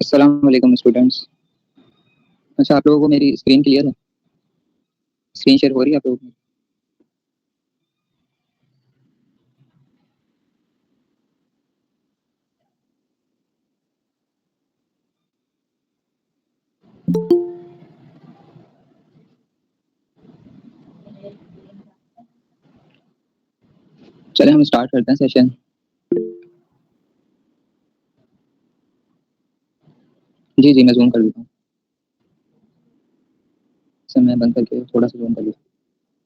अस्सलाम वालेकुम स्टूडेंट्स। अच्छा, आप लोगों को मेरी स्क्रीन क्लियर है? स्क्रीन शेयर हो रही है आप लोगों को? चलें हम स्टार्ट करते हैं सेशन। जी, जी, मैं ज़ूम कर देता हूँ। इसे मैं बंद करके थोड़ा-सा ज़ूम कर लेता हूँ।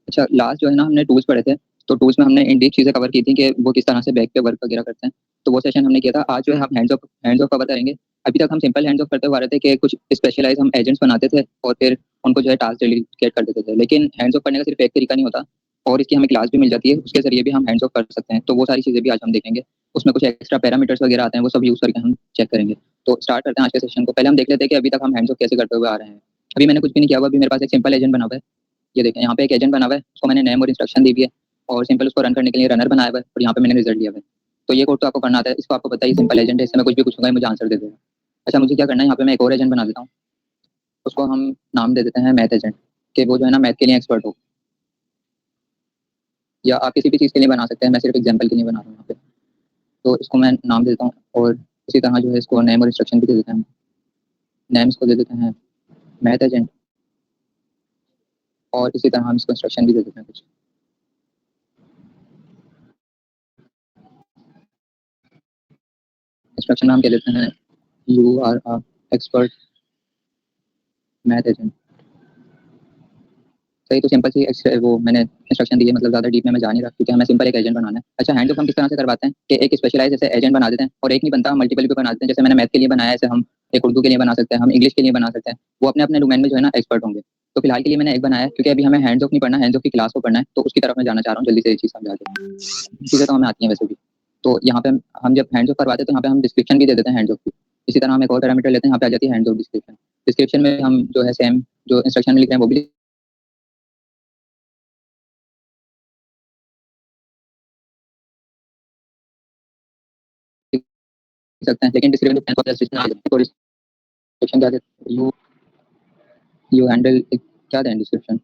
अच्छा, लास्ट जो है ना हमने टूल्स पढ़े थे, तो टूल्स में हमने इन डीप चीज़ें कवर की थी कि वो किस तरह से बैक पे वर्क वगैरह करते हैं। तो वो सेशन हमने किया था। आज जो है हम हैंड्स ऑफ कवर करेंगे। अभी तक हम सिंपल हैंड्स ऑफ करते हुए आ रहे थे कि कुछ स्पेशलाइज़ हम एजेंट्स बनाते थे और फिर उनको जो है टास्क डेलीगेट कर देते थे। लेकिन हैंड्स ऑफ करने का सिर्फ एक तरीका नहीं होता और इसकी हमें क्लास भी मिल जाती है, उसके ज़रिए भी हम हैंड्स ऑफ कर सकते हैं। तो वो सारी चीज़ें भी आज हम देखेंगे। उसमें कुछ एक्स्ट्रा पैरामीटर्स वगैरह आते हैं, वो सब यूज़ करके हम चेक करेंगे। तो स्टार्ट करते हैं आज के सेशन को। पहले हम देख लेते हैं कि अभी तक हम हैंड्स ऑफ कैसे करते हुए आ रहे हैं। अभी मैंने कुछ भी नहीं किया हुआ, अभी मेरे पास एक सिंपल एजेंट बना हुआ है। ये देखें, यहाँ पे एक एजेंट बना हुआ है, उसको मैंने नेम और इंस्ट्रक्शन दी हुई है और सिंपल उसको रन करने के लिए रनर बनाया हुआ है और यहाँ पे मैंने रिजल्ट दिया हुआ है। तो ये कोड तो आपको करना आता है, इसको आपको पता है, ये सिंपल एजेंट है, इससे मैं कुछ भी पूछूंगा, ये मुझे आंसर दे देगा। अच्छा, मुझे क्या करना है, यहाँ पे मैं एक और एजेंट बना देता हूँ, उसको हम नाम दे देते हैं मैथ एजेंट, कि वो जो है ना मैथ के लिए एक्सपर्ट हो, या आप किसी भी चीज़ के लिए बना सकते हैं, मैं सिर्फ एग्जाम्पल के लिए बना रहा हूँ यहाँ पे। तो इसको मैं नाम दे देता हूँ और इसी तरह जो है इसको नेम और इंस्ट्रक्शन भी दे देते हैं। नेम इसको दे देते हैं मैथ एजेंट और इसी तरह हम इसको इंस्ट्रक्शन भी दे देते हैं कुछ। इंस्ट्रक्शन नाम कह देते हैं you are a expert math agent. सही, तो सिंपल सी वो मैंने इंस्ट्रक्शन दी है, मतलब ज़्यादा डीप में मैं जा नहीं रहा क्योंकि हमें सिंपल एक एजेंट बनाना है। अच्छा, हैंड्स ऑफ हम किस तरह से करवाते हैं कि एक स्पेशलाइज़ जैसे एजेंट बना देते हैं और एक नहीं बनता, हम मल्टीपल भी बना देते हैं। जैसे मैंने मैथ के लिए बनाया है, ऐसे हम एक उर्दू के लिए बना सकते हैं, हम इंग्लिश के लिए बना सकते हैं। वो अपने-अपने डोमेन में जो है ना एक्सपर्ट होंगे। तो फिलहाल के लिए मैंने एक बनाया है क्योंकि अभी हमें हैंड्स ऑफ नहीं पढ़ना, हैंड्स ऑफ की क्लास को पढ़ना है, तो उसकी तरफ मैं जाना चाह रहा हूँ जल्दी से ये चीज़ समझा के। चीज़ें तो हमें आती हैं वैसे भी। तो यहाँ पे हम जब हैंड्स ऑफ करवाते हैं तो यहाँ पे हम डिस्क्रिप्शन भी दे देते हैं हैंड्स ऑफ की। इसी तरह हम एक और पैरामीटर लेते हैं, यहाँ पे आ जाती है हैंड्स ऑफ डिस्क्रिप्शन। डिस्क्रिप्शन में हम जो है सेम जो इंस्ट्रक्शन में लिख रहे हैं वो भी लिख सकते हैं, लेकिन डिस्क्रिप्शन तो डिस्क्रिप्शन क्या देते हैं, यू हैंडल क्या दें डिस्क्रिप्शन,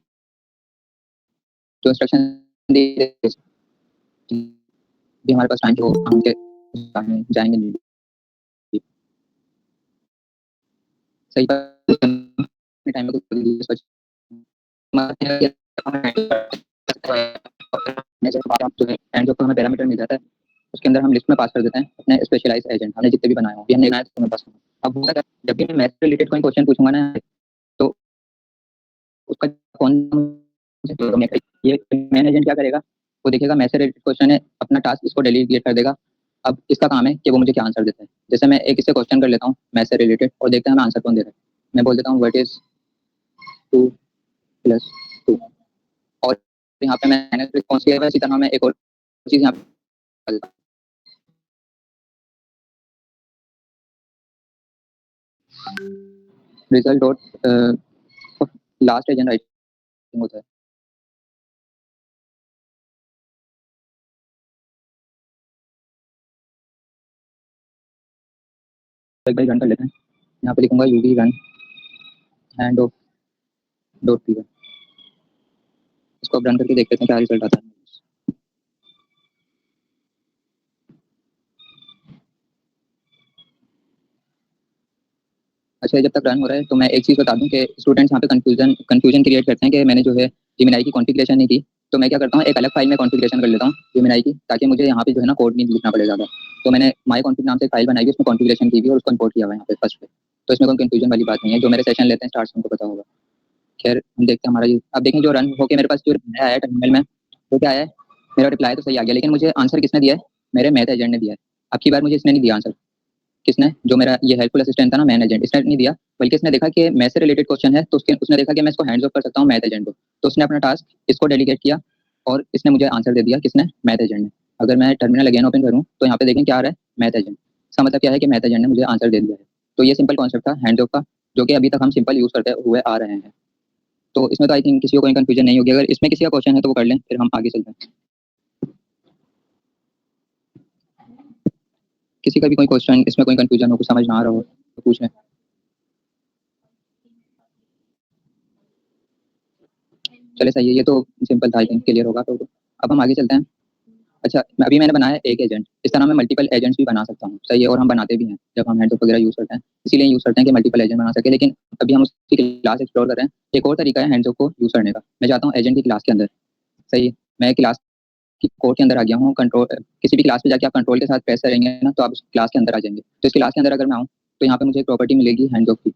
जो इंस्ट्रक्शन दी भी हमारे पास टाइम तो हम के जाएंगे नहीं। सही टाइम में कुछ एंड जो हमें पैरामीटर मिल जाता है उसके अंदर हम लिस्ट में पास कर देते हैं अपने स्पेशलाइज्ड एजेंट, हमने जितने भी बनाए हो, ये हमने बनाया तो पास। अब होता है जब भी मैं मैथ से रिलेटेड कोई क्वेश्चन पूछूंगा ना, तो उसका कौन ये मैन एजेंट क्या करेगा, वो देखेगा मैथ से रिलेटेड क्वेश्चन है, अपना टास्क इसको डेलीगेट कर देगा। अब इसका काम है कि वो मुझे क्या आंसर देता है। जैसे मैं एक इससे क्वेश्चन कर लेता हूँ मैथ से रिलेटेड और देखते हैं हमें आंसर कौन दे रहा है। मैं बोल देता हूँ व्हाट इज 2 + 2 और यहाँ पे मैंने रिस्पॉन्स किया है, इसी तरह मैं एक और चीज़ यहाँ पे कर देता हूँ। Result dot last agent writing होता है। एक बार रन कर लेते हैं, यहाँ पे लिखूंगा UV run hand of dot P. इसको अब रन करके देखते हैं क्या रिजल्ट आता है। अच्छा, जब तक रन हो रहा है तो मैं एक चीज़ बता दूं कि स्टूडेंट्स यहाँ पे कंफ्यूजन क्रिएट करते हैं कि मैंने जो है जेमिनी की कॉन्फ़िगरेशन नहीं की। तो मैं क्या करता हूँ, एक अलग फाइल में कॉन्फ़िगरेशन कर लेता हूँ जेमिनी की, ताकि मुझे यहाँ पे जो है ना कोड नहीं लिखना पड़े ज़्यादा। तो मैंने माई कॉन्फ़िग नाम से एक फाइल बनाई है, उसमें कॉन्फ़िगरेशन की हुई है और उसको इंपोर्ट किया हुआ है यहाँ पे फर्स्ट पे। तो इसमें कोई कंफ्यूजन वाली बात नहीं है, जो मेरे सेशन लेते हैं स्टार्ट से उनको पता होगा। खैर, हम देखते हैं हमारा ये, अब देखें जो रन होके मेरे पास जो रिप्लाई आया है टर्मिनल में, वो क्या आया है, मेरा रिप्लाई तो सही आ गया, लेकिन मुझे आंसर किसने दिया है, मेरे मैथ एजेंट ने दिया है। अब की बार मुझे इसने नहीं दिया आंसर। किसने, जो मेरा ये हेल्पफुल असिस्टेंट था ना मैन एजेंट, इसने नहीं दिया, बल्कि इसने देखा कि मैथ से रिलेटेड क्वेश्चन है, तो उसने देखा कि मैं इसको हैंड्स ऑफ कर सकता हूँ मैथ एजेंट को, तो उसने अपना टास्क इसको डेलीगेट किया और इसने मुझे आंसर दे दिया। किसने, मैथ एजेंट ने। अगर मैं टर्मिनल अगेन ओपन करूँ तो यहाँ पे देखें क्या आ रहा है, मैथ एजेंट। इसका मतलब क्या है कि मैथ एजेंट ने मुझे आंसर दे दिया है। तो ये सिंपल कॉन्सेप्ट था हैंड्स ऑफ का, जो कि अभी तक हम सिंपल यूज करते हुए आ रहे हैं। तो इसमें तो आई थिंक किसी को कोई कंफ्यूजन नहीं होगी। अगर इसमें किसी का क्वेश्चन है तो वो कर लें, फिर हम आगे चलते हैं। किसी का भी कोई क्वेश्चन, इसमें कोई कंफ्यूजन हो, कुछ समझ ना आ रहा हो। पूछ लें। चले सही है, ये तो सिंपल था, आई थिंक क्लियर होगा। तो अब हम आगे चलते हैं। अच्छा, अभी मैंने बनाया एक एजेंट, इस तरह मैं मल्टीपल एजेंट्स भी बना सकता हूँ, सही है, और हम बनाते भी हैं जब हम हैंड्स ऑफ वगैरह यूज़ करते हैं, इसीलिए यूज़ करते हैं कि मल्टीपल एजेंट बना सके। लेकिन अभी हम उसकी क्लास एक्सप्लोर कर रहे हैं। एक और तरीका है हैंड्स ऑफ को यूज़ करने का। मैं चाहता हूँ एजेंट की क्लास के अंदर, सही है, मैं क्लास की कोड के अंदर आ गया हूँ। कंट्रोल, किसी भी क्लास पे जाके आप कंट्रोल के साथ प्रेस करेंगे ना, तो आप उस क्लास के अंदर आ जाएंगे। तो इस क्लास के अंदर अगर मैं आऊँ, तो यहाँ पे मुझे एक प्रॉपर्टी मिलेगी हैंड्स ऑफ की।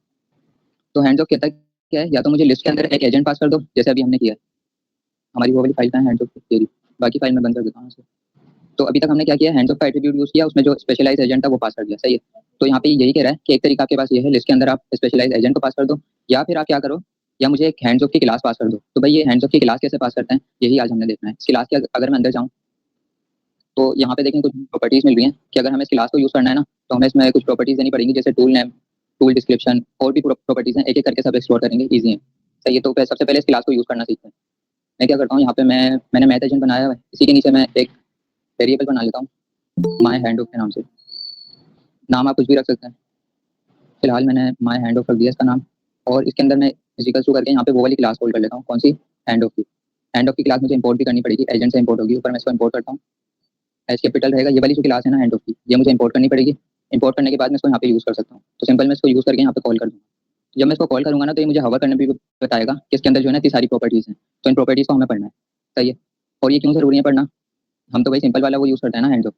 तो हैंड्स ऑफ कहता है क्या है, या तो मुझे लिस्ट के अंदर एक एजेंट पास कर दो, जैसे अभी हमने किया है। हमारी वो वाली फाइल का हैंड्स ऑफ की, बाकी फाइल मैं बंद कर देता हूँ। तो अभी तक हमने क्या किया, हैंड्स ऑफ का एट्रीब्यूट यूज किया, उसमें जो स्पेशलाइज एजेंट था वो पास कर दिया, सही है। तो यहाँ पे यही कह रहा है कि एक तरीका आपके पास ये है, लिस्ट के अंदर आप स्पेशलाइज एजेंट को पास कर दो, या फिर आप क्या करो, या मुझे एक हैंड्स ऑफ की क्लास पास कर दो। तो भाई ये हैंड्स ऑफ की क्लास कैसे पास करते हैं, यही आज हमने देखना है। इस क्लास के अगर मैं अंदर जाऊँ, तो यहाँ पे देखें कुछ प्रॉपर्टीज मिल रही हैं कि अगर हमें इस क्लास को यूज करना है ना, तो हमें इसमें कुछ प्रॉपर्टीज देनी पड़ेंगी, जैसे टूल नेम, टूल डिस्क्रिप्शन, और भी प्रॉपर्टीज हैं, एक एक करके सब एक्सप्लोर करेंगे, ईजी है, सही है। तो सबसे पहले इस क्लास को यूज करना सीखते हैं। मैं क्या करता हूँ, यहाँ पे मैंने मैथ एजेंट बनाया है, इसी के नीचे मैं एक वेरिएबल बना लेता हूँ माई हैंड ऑफ के नाम से। नाम आप कुछ भी रख सकते हैं, फिलहाल मैंने माई हैंड ऑफ रख दिया इसका नाम। और इसके अंदर मैं फिजिकल टू करके यहाँ पे वो वाली क्लास होल्ड कर लेता हूँ, कौन सी, हैंड ऑफ की। हैंड ऑफ की क्लास मुझे इंपोर्ट भी करनी पड़ेगी, एजेंट से इंपोर्ट होगी, ऊपर मैं इसको इंपोर्ट करता हूँ, एच कैपिटल रहेगा, ये वाली जो क्लास है ना हैंड ऑफ की, ये मुझे इंपोर्ट करनी पड़ेगी। इंपोर्ट करने के बाद मैं इसको यहाँ पे यूज कर सकता हूँ। तो सिंपल मैं इसको यूज करके यहाँ पे कॉल कर दूँगा। जब मैं इसको कॉल करूंगा ना, तो ये मुझे हवा करने भी बताएगा कि इसके अंदर जो है ना इतनी सारी प्रॉपर्टीज हैं, तो इन प्रॉपर्टीज को हमें पढ़ना है, सही है। और ये क्यों जरूरी है पढ़ना, हम तो भाई सिंपल वाला वो यूज करते हैं ना हैंड ऑफ।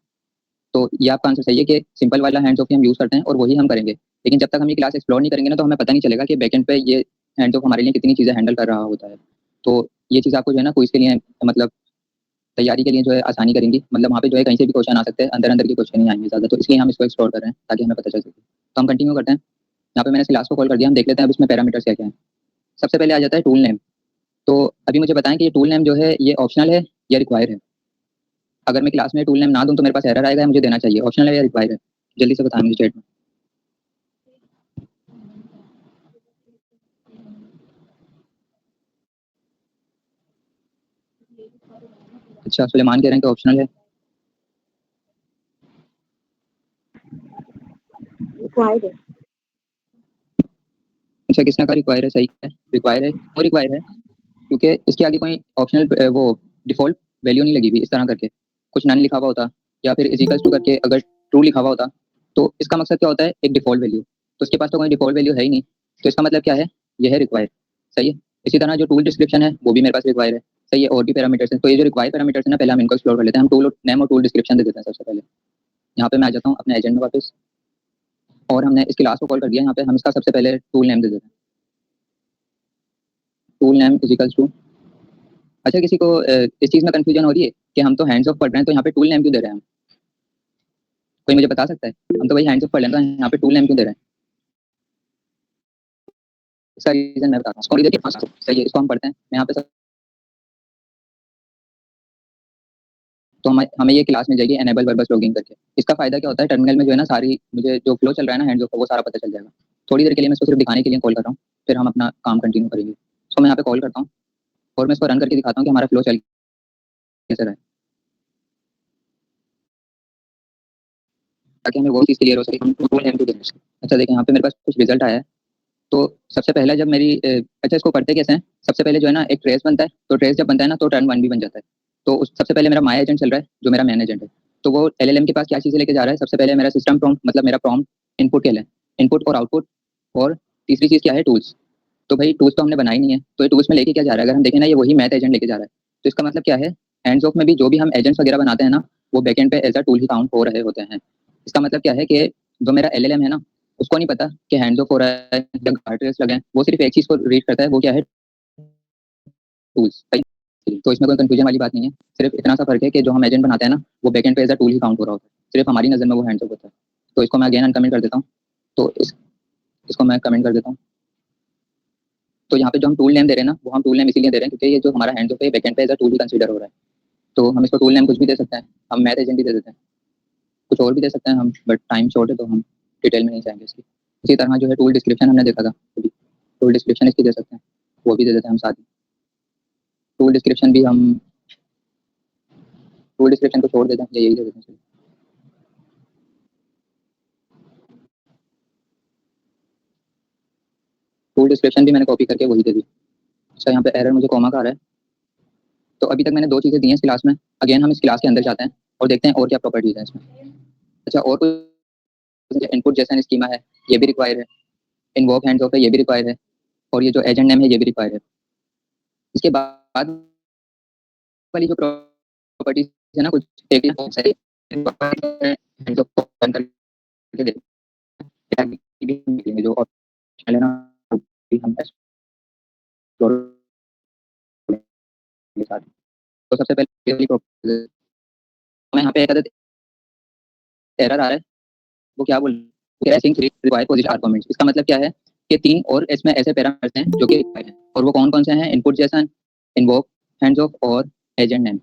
तो ये आपका आंसर सही है कि सिंपल वाला हैंड्स ऑफ हम यूज करते हैं और वही हम करेंगे। लेकिन जब तक हम ये क्लास एक्सप्लोर नहीं करेंगे ना, तो हमें पता नहीं चलेगा कि बैकएंड पे ये हैंड्स ऑफ हमारे लिए कितनी चीजें हैंडल कर रहा होता है। तो ये चीज आपको जो है ना क्विज के लिए, मतलब तैयारी के लिए जो है आसानी करेंगी। मतलब वहाँ पे जो है कहीं से भी क्वेश्चन आ सकते हैं, अंदर अंदर के क्वेश्चन नहीं आएंगे ज्यादा, तो इसलिए हम इसको एक्सप्लोर कर रहे हैं ताकि हमें पता चल सके। तो हम कंटिन्यू करते हैं। यहाँ पे मैंने इस क्लास को कॉल कर दिया, हम देख लेते हैं अब इसमें पैरामीटर्स क्या क्या है। सबसे पहले आ जाता है टूल नेम। तो अभी मुझे बताएं कि ये टूल नेम जो है ये ऑप्शनल है या रिक्वायर है। अगर मैं क्लास में टूल नेम ना दूं तो मेरे पास एरर आएगा, मुझे देना चाहिए, ऑप्शनल है या रिक्वायर है, जल्दी से बताएं मुझे चैट में। अच्छा, सुलेमान कह रहे हैं कि ऑप्शनल है। रिक्वायर्ड है। अच्छा, किसने कहा रिक्वायर है, सही है, रिक्वायर है, वो रिक्वायर है क्योंकि इसके आगे कोई ऑप्शनल वो डिफॉल्ट वैल्यू नहीं लगी हुई इस तरह करके, कुछ नन लिखा हुआ होता, या फिर इजिकल्स टू करके अगर ट्रू लिखा हुआ होता, तो इसका मकसद क्या होता है, एक डिफॉल्ट वैल्यू। तो उसके पास तो कोई डिफॉल्ट वैल्यू है ही नहीं, तो इसका मतलब क्या है, यह है रिक्वायर, सही है। इसी तरह जो टूल डिस्क्रिप्शन है वो भी मेरे पास रिक्वायर है, सही है, और भी पैरामीटर्स हैं। तो ये जो रिक्वायर पैरामीटर्स है ना, पहले हम इनको एक्सप्लोर कर लेते हैं। हम टूल नेम और टूल डिस्क्रिप्शन दे देते हैं सबसे पहले। यहाँ पे मैं आ जाता हूँ अपने एजेंट में वापस, और हमने इस क्लास को कॉल कर दिया। यहाँ पे हम इसका सबसे पहले टूल नेम दे देते हैं, टूल नेम इजिकल्स टू। अच्छा, किसी को इस चीज में कंफ्यूजन हो रही है कि हम तो हैंड्स ऑफ पढ़ रहे हैं, तो यहाँ पे टूल नेम क्यों दे रहे हैं हम, कोई मुझे बता सकता है। हम तो भाई हैंड्स ऑफ पढ़ लें, तो यहाँ पे टूल नेम क्यों दे रहे हैं। इसका रीजन मैं बताता हूँ, इसको देखिए, सही है, इसको हम पढ़ते हैं। मैं यहाँ पे तो हमें ये क्लास मिल जाएगी एनेबल वर्बस लॉगिंग करके। इसका फायदा क्या होता है, टर्मिनल में जो है ना सारी मुझे जो फ्लो चल रहा है ना हैंड्स ऑफ का, वो सारा पता चल जाएगा। थोड़ी देर के लिए मैं इसको सिर्फ दिखाने के लिए कॉल कर रहा हूँ, फिर हम अपना काम कंटिन्यू करेंगे। तो मैं यहाँ पे कॉल करता हूँ और मैं इसको रन करके दिखाता हूँ कि हमारा फ्लो चल कैसे रहा है, ताकि हमें वो चीज़ क्लियर हो सके हम टूल नेम क्यों दे रहे हैं। अच्छा देखिए, यहाँ पे मेरे पास कुछ रिजल्ट आया है। तो सबसे पहला जब मेरी अच्छा, इसको करते कैसे हैं, सबसे पहले जो है ना एक ट्रेस बनता है, तो ट्रेस जब बनता है ना, तो टर्न वन भी बन जाता है। तो सबसे पहले मेरा माई एजेंट चल रहा है, जो मेरा मैन एजेंट है। तो वो एलएलएम के पास क्या चीज़ें लेके जा रहा है, सबसे पहले मेरा सिस्टम प्रॉम्प्ट, मतलब मेरा प्रॉम्प्ट इनपुट क्या है, इनपुट और आउटपुट। और तीसरी चीज़ क्या है, टूल्स। तो भाई टूल्स तो हमने बनाई नहीं है, तो ये टूल्स में लेके क्या जा रहा है, अगर हम देखें ना, ये वही मैथ एजेंट लेके जा रहा है। तो इसका मतलब क्या है, हैंड्स ऑफ में भी जो भी हम एजेंट्स वगैरह बनाते हैं ना, वो बैकएंड पे एज अ टूल ही काउंट हो रहे होते हैं। इसका मतलब क्या है कि जो मेरा एलएलएम है ना, उसको नहीं पता कि हैंड्स ऑफ हो रहा है या गार्डरेल्स लगे हैं, वो सिर्फ एक चीज को रीड करता है, वो क्या है, टूल्स। तो इसमें कोई कंफ्यूजन वाली बात नहीं है, सिर्फ इतना सा फर्क है कि जो हम एजेंट बनाते हैं ना, वो बैकएंड पे एज अ टूल ही काउंट हो रहा होता है, सिर्फ हमारी नजर में वो हैंड्स ऑफ होता है। तो इसको मैं अगेन अनकमेंट कर देता हूँ। तो इसको मैं कमेंट कर देता हूँ। तो यहाँ पे जो हम टूल नेम दे रहे हैं ना, वो हम टूल नेम इसीलिए दे रहे हैं क्योंकि ये जो हमारा हैंड्स ऑफ है बैकएंड पे एज अ टूल ही कंसीडर हो रहा है। तो हम इसको टूल नेम कुछ भी दे सकते हैं, हम मैथ एजेंट भी दे देते हैं, कुछ और भी दे सकते हैं हम, बट टाइम शॉर्ट है तो हम डिटेल में नहीं जाएंगे इसकी। इसी तरह जो है टूल डिस्क्रिप्शन हमने देखा था, टूल डिस्क्रिप्शन इसकी दे सकते हैं, वो भी दे देते हैं हम साथ ही। टूल डिस्क्रिप्शन भी हम, टूल डिस्क्रिप्शन को छोड़ देते हैं, या यही दे देते हैं, चलिए। फुल डिस्क्रिप्शन भी मैंने कॉपी करके वही दे दी। अच्छा यहाँ पे एरर मुझे कॉमा का आ रहा है। तो अभी तक मैंने 2 चीज़ें दी हैं इस क्लास में। अगेन हम इस क्लास के अंदर जाते हैं और देखते हैं और क्या प्रॉपर्टीज है इसमें। अच्छा और कुछ इनपुट जैसा स्कीमा है ये भी रिक्वायर है, इन्वोक हैंड्स ऑफ है ये भी रिक्वायर है, और ये जो एजेंट नेम है ये भी रिक्वायर है। इसके बाद वाली जो प्रॉपर्टीज है ना, कुछ एक जो ऑप्शन है ना हम के साथ। तो सबसे पहले मैं यहाँ पे एक अदद एरर आ रहा है, वो क्या बोल रिक्वायर पोजीशन आर्गुमेंट्स। इसका मतलब क्या है कि 3 और इसमें ऐसे पैरामीटर्स हैं जो कि रिक्वायर हैं, और वो कौन कौन से हैं? Input Jason, invoke, hands of और एजेंट नेम।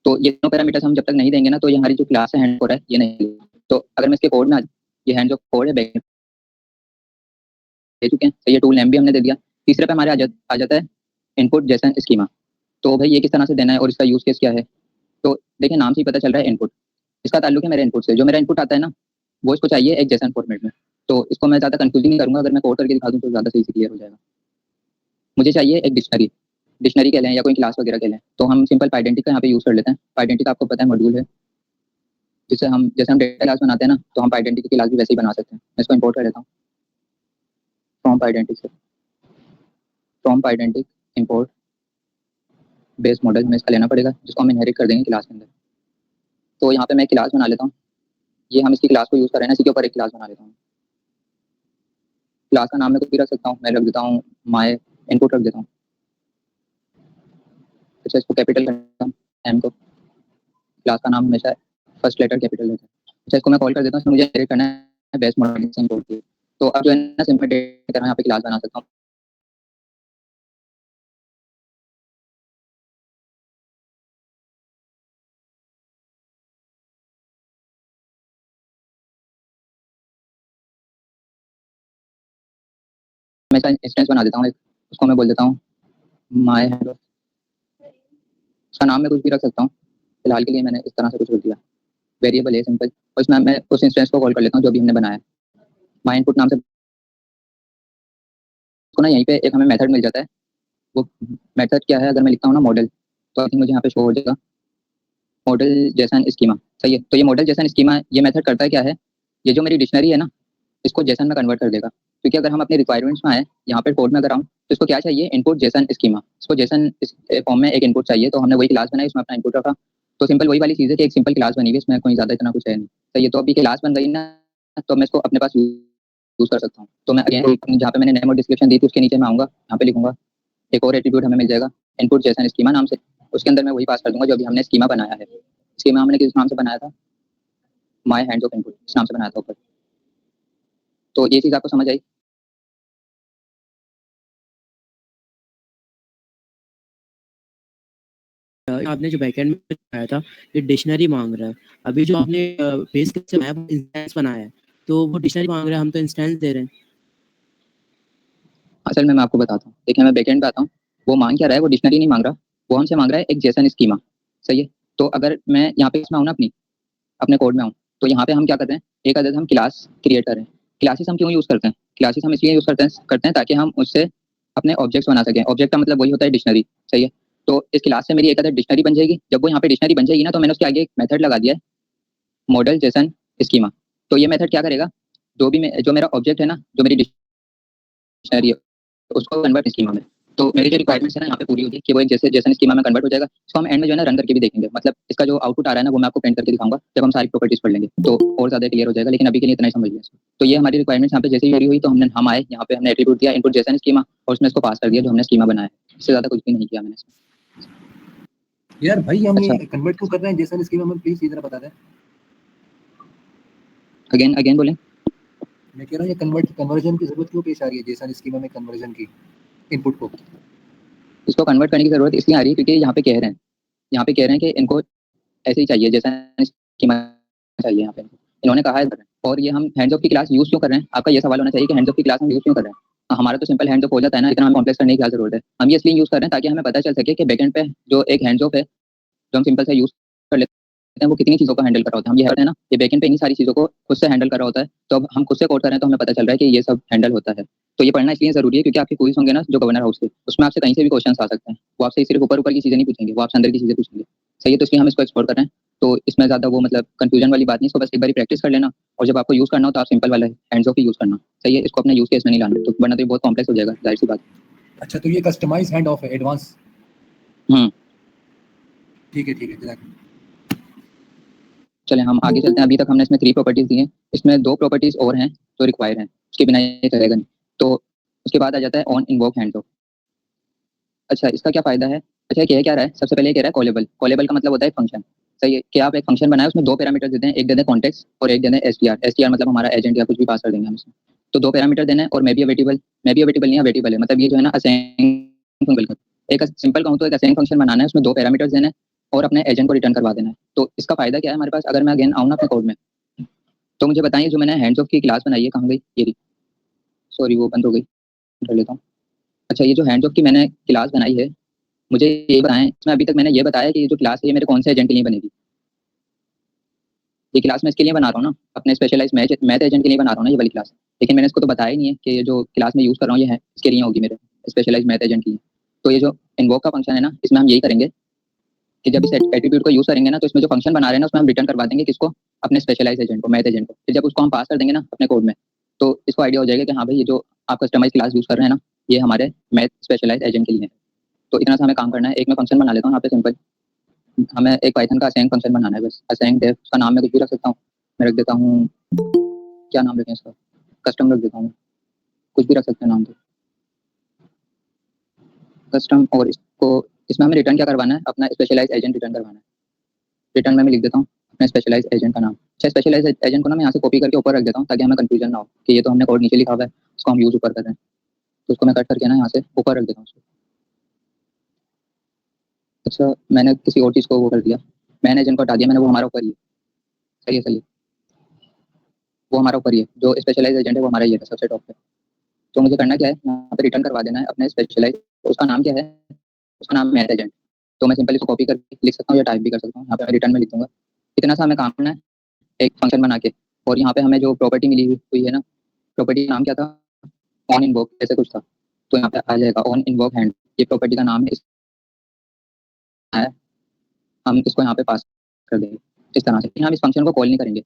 तो ये दोनों पैरामीटर्स हम जब तक नहीं देंगे ना, तो ये हमारी जो क्लास है हैंड है ये नहीं। तो अगर मैं इसके कोड में ये हैंड्स ऑफ कोड है बैक दे चुके हैं, तो ये टूल नेम भी हमने दे दिया। तीसरे पे हमारे आ जाता है इनपुट जेसन स्कीमा। तो भाई ये किस तरह से देना है और इसका यूज केस क्या है? तो देखिए नाम से ही पता चल रहा है इनपुट, इसका ताल्लुक है मेरे इनपुट से। जो मेरा इनपुट आता है ना वो इसको चाहिए एक जेसन फॉर्मेट में। तो इसको मैं ज़्यादा कंफ्यूजिंग नहीं करूंगा, अगर मैं कोड करके दिखा दूं तो ज़्यादा सही से क्लियर हो जाएगा। मुझे चाहिए एक डिक्शनरी, डिक्शनरी कह लें या कोई क्लास वगैरह कह लें, तो हम सिंपल पाइडेंटिटी का यहाँ पे यूज़ कर लेते हैं। पाइडेंटिटी का आपको पता है मॉड्यूल है, जिससे हम जैसे हम डेटा क्लास बनाते हैं ना, तो हम पाइडेंटिटी की क्लास भी वैसे ही बना सकते हैं। मैं इसको इंपोर्ट कर लेता हूँ फ्रॉम पाइडेंटिटी से, फ्रॉम पाइडेंटिटी इंपोर्ट बेस मॉडल में इसका लेना पड़ेगा, जिसको हम इनहेरिट कर देंगे क्लास के अंदर। तो यहाँ पे मैं क्लास बना लेता हूँ, ये हम इसकी क्लास को यूज़ कर रहे हैं, इसी के ऊपर एक क्लास बना लेता हूँ। क्लास का नाम मैं कुछ भी रख सकता हूँ, मैं रख देता हूँ माय इनपुट रख देता हूँ। अच्छा इसको कैपिटल करता हूँ एम को, क्लास का नाम हमेशा फर्स्ट लेटर कैपिटल रहता है। अच्छा इसको मैं कॉल कर देता हूँ, इसमें मुझे इनहेरिट करना है बेस मॉडल से इंपोर्ट की। तो अब जो है ना सिंपल डेटा यहाँ पे क्लास बना सकता हूँ। मैं इसका इंस्टेंस बना देता हूँ एक, उसको मैं बोल देता हूँ माय हेड। उसका नाम मैं कुछ भी रख सकता हूँ, फिलहाल के लिए मैंने इस तरह से कुछ रख दिया। वेरिएबल है सिंपल, और इसमें मैं उस इंस्टेंस को कॉल कर लेता हूँ जो भी हमने बनाया। माय इनपुट नाम से तो ना यहीं पे एक हमें मेथड मिल जाता है। वो मेथड क्या है? अगर मैं लिखता हूँ ना मॉडल, तो आई थिंक मुझे यहाँ पे शो हो जाएगा मॉडल जैसन स्कीमा। सही है, तो ये मॉडल जैसन स्कीमा ये मेथड करता है क्या है, ये जो मेरी डिक्शनरी है ना इसको जेसन में कन्वर्ट कर देगा। क्योंकि अगर हम अपने रिक्वायरमेंट्स में आए यहाँ पे कोड में अगर आऊँ, तो इसको क्या चाहिए? Input Jason schema. इसको जेसन फॉर्म में एक इनपुट चाहिए, तो हमने वही क्लास बनाई, उसमें अपना इनपुट रखा। तो सिंपल वही वाली चीज़ है कि एक सिंपल क्लास बनी हुई, इसमें कोई ज़्यादा इतना कुछ है नहीं। सही है, तो अभी क्लास बन गई ना, तो मैं इसको अपने पास यूज़ कर सकता हूँ। तो मैं अगेन जहाँ पे मैंने नेम और डिस्क्रिप्शन दी थी उसके नीचे मैं आऊँगा, यहाँ पे लिखूंगा एक और एट्रीब्यूट हमें मिल जाएगा इनपुट जेसन स्कीमा नाम से। उसके अंदर मैं वही पास कर दूंगा जो अभी हमने स्कीमा बनाया है। स्कीमा हमने किस नाम से बनाया था? माय हैंड्स ऑफ इनपुट, इस नाम से बनाया था ऊपर। तो ये चीज़ आपको समझ आई? आपने जो बैकएंड में बनाया था ये डिक्शनरी मांग रहा है। अभी जो आपने बेस से मैप इंस्टेंस बनाया है, तो वो डिक्शनरी मांग रहा है, हम तो इंस्टेंस दे रहे हैं। असल में मैं आपको बताता हूँ, देखिए मैं बैकएंड पे आता हूँ। वो मांग क्या रहा है? वो डिक्शनरी नहीं मांग रहा, वो हमसे मांग रहा है एक जेसन स्कीमा। सही है, तो अगर मैं यहाँ पे इसमें आऊँ ना अपने कोड में आऊँ, तो यहाँ पे हम क्या करते हैं? एक अदद हम क्लास क्रिएट करें। क्लासेस हम क्यों यूज़ करते हैं? क्लासेस हम इसलिए यूज़ करते हैं ताकि हम उससे अपने ऑब्जेक्ट्स बना सकें। ऑब्जेक्ट का मतलब वही होता है डिक्शनरी। सही है, तो इस क्लास से मेरी एक अदद डिक्शनरी बन जाएगी। जब वो यहाँ पे डिक्शनरी बन जाएगी ना, तो मैंने उसके आगे एक मेथड लगा दिया है मॉडल जेसन स्कीमा। तो ये मेथड क्या करेगा? जो मेरा ऑब्जेक्ट है ना, जो मेरी डिक्शनरी है, उसको कन्वर्ट स्कीमा में। तो मेरी जो रिक्वायरमेंट्स है ना यहाँ पे पूरी होगी कि वो एक जैसे जेसन स्कीमा में कन्वर्ट हो जाएगा। इसको हम एंड में जो है ना रन करके भी देखेंगे। मतलब इसका जो आउटपुट आ रहा है ना वो मैं आपको प्रिंट करके दिखाऊंगा जब हम सारी प्रॉपर्टीज पढ़ लेंगे, तो और ज्यादा क्लियर हो जाएगा। लेकिन अभी के लिए इतना ही समझ लिया। तो ये हमारी रिक्वायरमेंट्स यहाँ पे जैसे ही पूरी हुई, तो हम आए यहाँ पे, हमने एट्रीब्यूट दिया इनपुट जेसन स्कीमा, और उसमें इसको पास कर दिया जो हमने स्कीमा बनाया। इससे ज्यादा कुछ भी नहीं किया मैंने इसमें। यार भाई हम अच्छा ये कन्वर्ट क्यों कर रहे हैं जेसन स्कीमा में? प्लीज इधर बता दें। अगेन बोलें। मैं कह रहा हूँ ये कन्वर्जन की जरूरत क्यों पेश आ रही है जेसन स्कीमा में कन्वर्जन की इनपुट को? इसको कन्वर्ट करने की जरूरत इसलिए आ रही है क्योंकि यहाँ पे कह रहे हैं कि इनको ऐसे ही चाहिए जैसा स्कीमा चाहिए यहाँ पे। इन्होंने कहा है, और ये हम हैंड्स ऑफ की क्लास यूज क्यों कर रहे हैं? आपका ये सवाल होना चाहिए कि हैंड्स ऑफ की क्लास हम यूज क्यों कर रहे हैं? हमारा तो सिंपल हैंड्स ऑफ हो जाता है ना, इतना हमें कॉम्प्लेक्स करने की क्या जरूरत है? हम ये इसलिए यूज कर रहे हैं ताकि हमें पता चल सके कि बैकएंड पे जो एक हैंड्स ऑफ है जो हम सिंपल से यूज कर लेते हैं, वो कितनी चीजों को हैंडल कर रहा होता है। हम ये करते हैं ना, ये बैकएंड पे इन्हीं सारी चीजों को खुद से हैंडल कर रहा होता है। तो अब हम खुद से कोड कर रहे हैं, तो हमें पता चल रहा है कि ये सब हैंडल होता है। तो ये पढ़ना इसलिए ज़रूरी है क्योंकि आपके क्विज़ होंगे ना जो गवर्नर हाउस के, उसमें आपसे कहीं से भी क्वेश्चंस आ सकते हैं। वो आपसे सिर्फ़ ऊपर-ऊपर की चीज़ें नहीं पूछेंगे, वो आपसे अंदर की चीज़ें पूछेंगे। सही है, तो इसलिए हम इसको एक्सप्लोर कर रहे हैं। तो इसमें ज़्यादा वो मतलब कन्फ्यूजन वाली बात नहीं, इसको बस एक बारी प्रैक्टिस कर लेना और जब आपको यूज़ करना हो तो आप सिंपल वाला हैंड्स ऑफ ही यूज़ करना। सही है, इसको अपने यूज़ केस में नहीं लाना, तो वरना तो ये बहुत कॉम्प्लेक्स हो जाएगा, ज़ाहिर-सी बात। अच्छा, तो ये कस्टमाइज़ हैंड ऑफ है, एडवांस। हुँ। ठीक है, जज़ाकल्लाह। चलें हम आगे चलते हैं। अभी तक हमने इसमें 3 प्रॉपर्टीज़ दी हैं। इसमें 2 प्रॉपर्टीज़ और हैं जो रिक्वायर हैं, उसके बिना ये चलेगा नहीं। तो उसके बाद आ जाता है ऑन इन्वोक हैंड्स ऑफ। अच्छा, इसका क्या फ़ायदा है? अच्छा, ये कह क्या रहा है? सबसे पहले ये कह रहा है कॉलेबल। कॉलेबल का मतलब होता है फंक्शन। सही है, कि आप एक फंक्शन बनाएँ, उसमें 2 पैरामीटर देते हैं, एक दे दें कॉन्टेक्स्ट और एक दे दें एसटीआर। एसटीआर मतलब हमारा एजेंट या कुछ भी पास कर देंगे हम इसमें। तो 2 पैरामीटर देना है और मे बी अ वेरिएबल नहीं है, वेरिएबल है। मतलब ये जो है ना असाइन फंक्शन का एक सिंपल कहूँ तो एक असाइन फंक्शन बनाना है, उसमें 2 पैरामीटर्स देने हैं और अपने एजेंट को रिटर्न करवा देना है। तो इसका फ़ायदा क्या है हमारे पास? अगर मैं अगेन आऊँ ना अपने कोड में, तो मुझे बताइए जो मैंने हैंड्स ऑफ की क्लास बनाई है, कहाँ गई? ये रही। सॉरी, वो बंद हो गई, कर लेता हूँ। अच्छा, ये जो हैंड्स ऑफ की मैंने क्लास बनाई है, मुझे ये बताएँ, इसमें अभी तक मैंने ये बताया कि ये जो क्लास है ये मेरे कौन से एजेंट के लिए बनेगी? ये क्लास मैं इसके लिए बना रहा हूँ ना, अपने स्पेशलाइज़्ड मैथ एजेंट के लिए बना रहा हूँ ना ये वाली क्लास। लेकिन मैंने इसको तो बताया ही नहीं है कि ये जो क्लास मैं यूज़ कर रहा हूँ ये है इसके लिए होगी, मेरे स्पेशलाइज़्ड मैथ एजेंट के लिए। तो ये जो इन्वोक का फंक्शन है ना, इसमें हम यही करेंगे कि जब इस एट्रिब्यूट को यूज़ करेंगे ना, तो इसमें जो फंक्शन बना रहे हैं ना, उसमें हम रिटर्न करवा देंगे किसको? अपने स्पेशलाइज़्ड एजेंट को, मैथ एजेंट को। फिर जब उसको हम पास कर देंगे ना अपने कोड में, तो इसको आइडिया हो जाएगा कि हाँ भाई, ये जो आप कस्टमाइज़ क्लास यूज़ कर रहे हैं ना, ये हमारे मैथ स्पेशलाइज़्ड एजेंट के लिए है। तो इतना सा हमें काम करना है। एक मैं फंक्शन बना लेता हूँ यहाँ पे सिंपल। हमें एक पाइथन का असाइन फंक्शन बनाना है बस। असाइन डेफ, उसका नाम मैं कुछ भी रख सकता हूँ। मैं रख देता हूँ, क्या नाम रखें इसका? कस्टम रख देता हूँ, कुछ भी रख सकते हैं नाम तो। कस्टम, और इसको इसमें हमें रिटर्न क्या करवाना है? अपना स्पेशलाइज़्ड एजेंट रिटर्न करवाना है। रिटर्न में मैं लिख देता हूँ अपने स्पेशलाइज़्ड एजेंट का नाम। अच्छा, स्पेशलाइज़्ड एजेंट को ना मैं यहाँ से कॉपी करके ऊपर रख देता हूँ ताकि हमें कन्फ्यूजन ना हो कि ये तो हमने कोड नीचे लिखा हुआ है, उसको हम यूज़ ऊपर कर रहे हैं। तो उसको मैं कट करके ना यहाँ से ऊपर रख देता हूँ उसको। अच्छा, मैंने किसी और चीज़ को वो कर दिया, मैन एजेंट को हटा दिया मैंने, वो हमारा ऊपर ही है। सही है, सही है। वो हमारा ऊपर ही है, जो स्पेशलाइज़्ड एजेंट है वो हमारा ही है सबसे टॉप पे। तो मुझे करना क्या है, यहाँ पे रिटर्न करवा देना है अपने स्पेशलाइज़्ड, उसका नाम क्या है? उसका नाम मैथ एजेंट। तो मैं सिंपल इसको कॉपी करके लिख सकता हूँ या टाइप भी कर सकता हूँ। यहाँ पे मैं रिटर्न में लिख दूँगा। इतना सा हमें काम करना है, एक फंक्शन बना के। और यहाँ पे हमें जो प्रॉपर्टी मिली हुई है ना, प्रॉपर्टी का नाम क्या था? ऑन इन्वोक ऐसे कुछ था। तो यहाँ पे आ जाएगा ऑन इन्वोक हैंड, ये प्रॉपर्टी का नाम है, है। हम इसको यहाँ पे पास कर देंगे इस तरह से। लेकिन हम इस फंक्शन को कॉल नहीं करेंगे।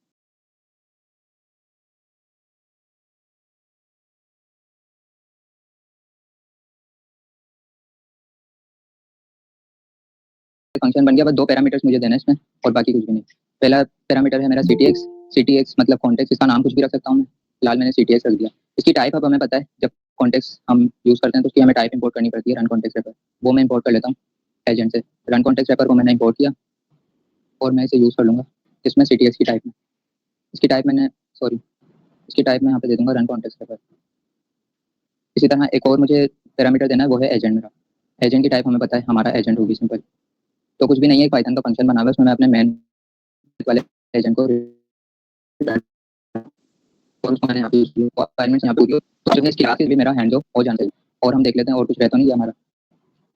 फंक्शन बन गया, बस 2 पैरामीटर्स मुझे देना है इसमें और बाकी कुछ भी नहीं। पहला पैरामीटर है मेरा सीटीएक्स। सीटीएक्स मतलब कॉन्टेक्स्ट, इसका नाम कुछ भी रख सकता हूँ मैं। फिलहाल मैंने सीटीएक्स रख दिया। इसकी टाइप अब हमें पता है, जब कॉन्टेक्स्ट हम यूज़ करते हैं तो उसकी हमें टाइप इंपोर्ट करनी पड़ती है, रन कॉन्टेक्स्ट रैपर। वो मैं इंपोर्ट कर लेता हूँ एजेंट से। रन कॉन्टेक्स्ट रैपर को मैंने इंपोर्ट किया और मैं इसे यूज़ कर लूँगा इसमें सीटीएक्स की टाइप में। इसकी टाइप मैंने, सॉरी, इसकी टाइप मैं यहाँ पे दे दूँगा रन कॉन्टेक्स्ट रैपर। इसी तरह एक और मुझे पैरामीटर देना है, वो है एजेंट मेरा। एजेंट की टाइप हमें पता है, हमारा एजेंट होगी सिंपल। तो कुछ भी नहीं है, एक पाइथन का फंक्शन बना हुआ है, उसमें मैं अपने मेन वाले एजेंट को रिटर्न, और उसको मैंने यहाँ पे यूज़ किया, रिक्वायरमेंट्स यहाँ पे पूरी हो। तो जो है इसकी क्लासेस भी मेरा हैंड्स ऑफ हो जाना चाहिए। और हम देख लेते हैं और कुछ रहता नहीं है हमारा।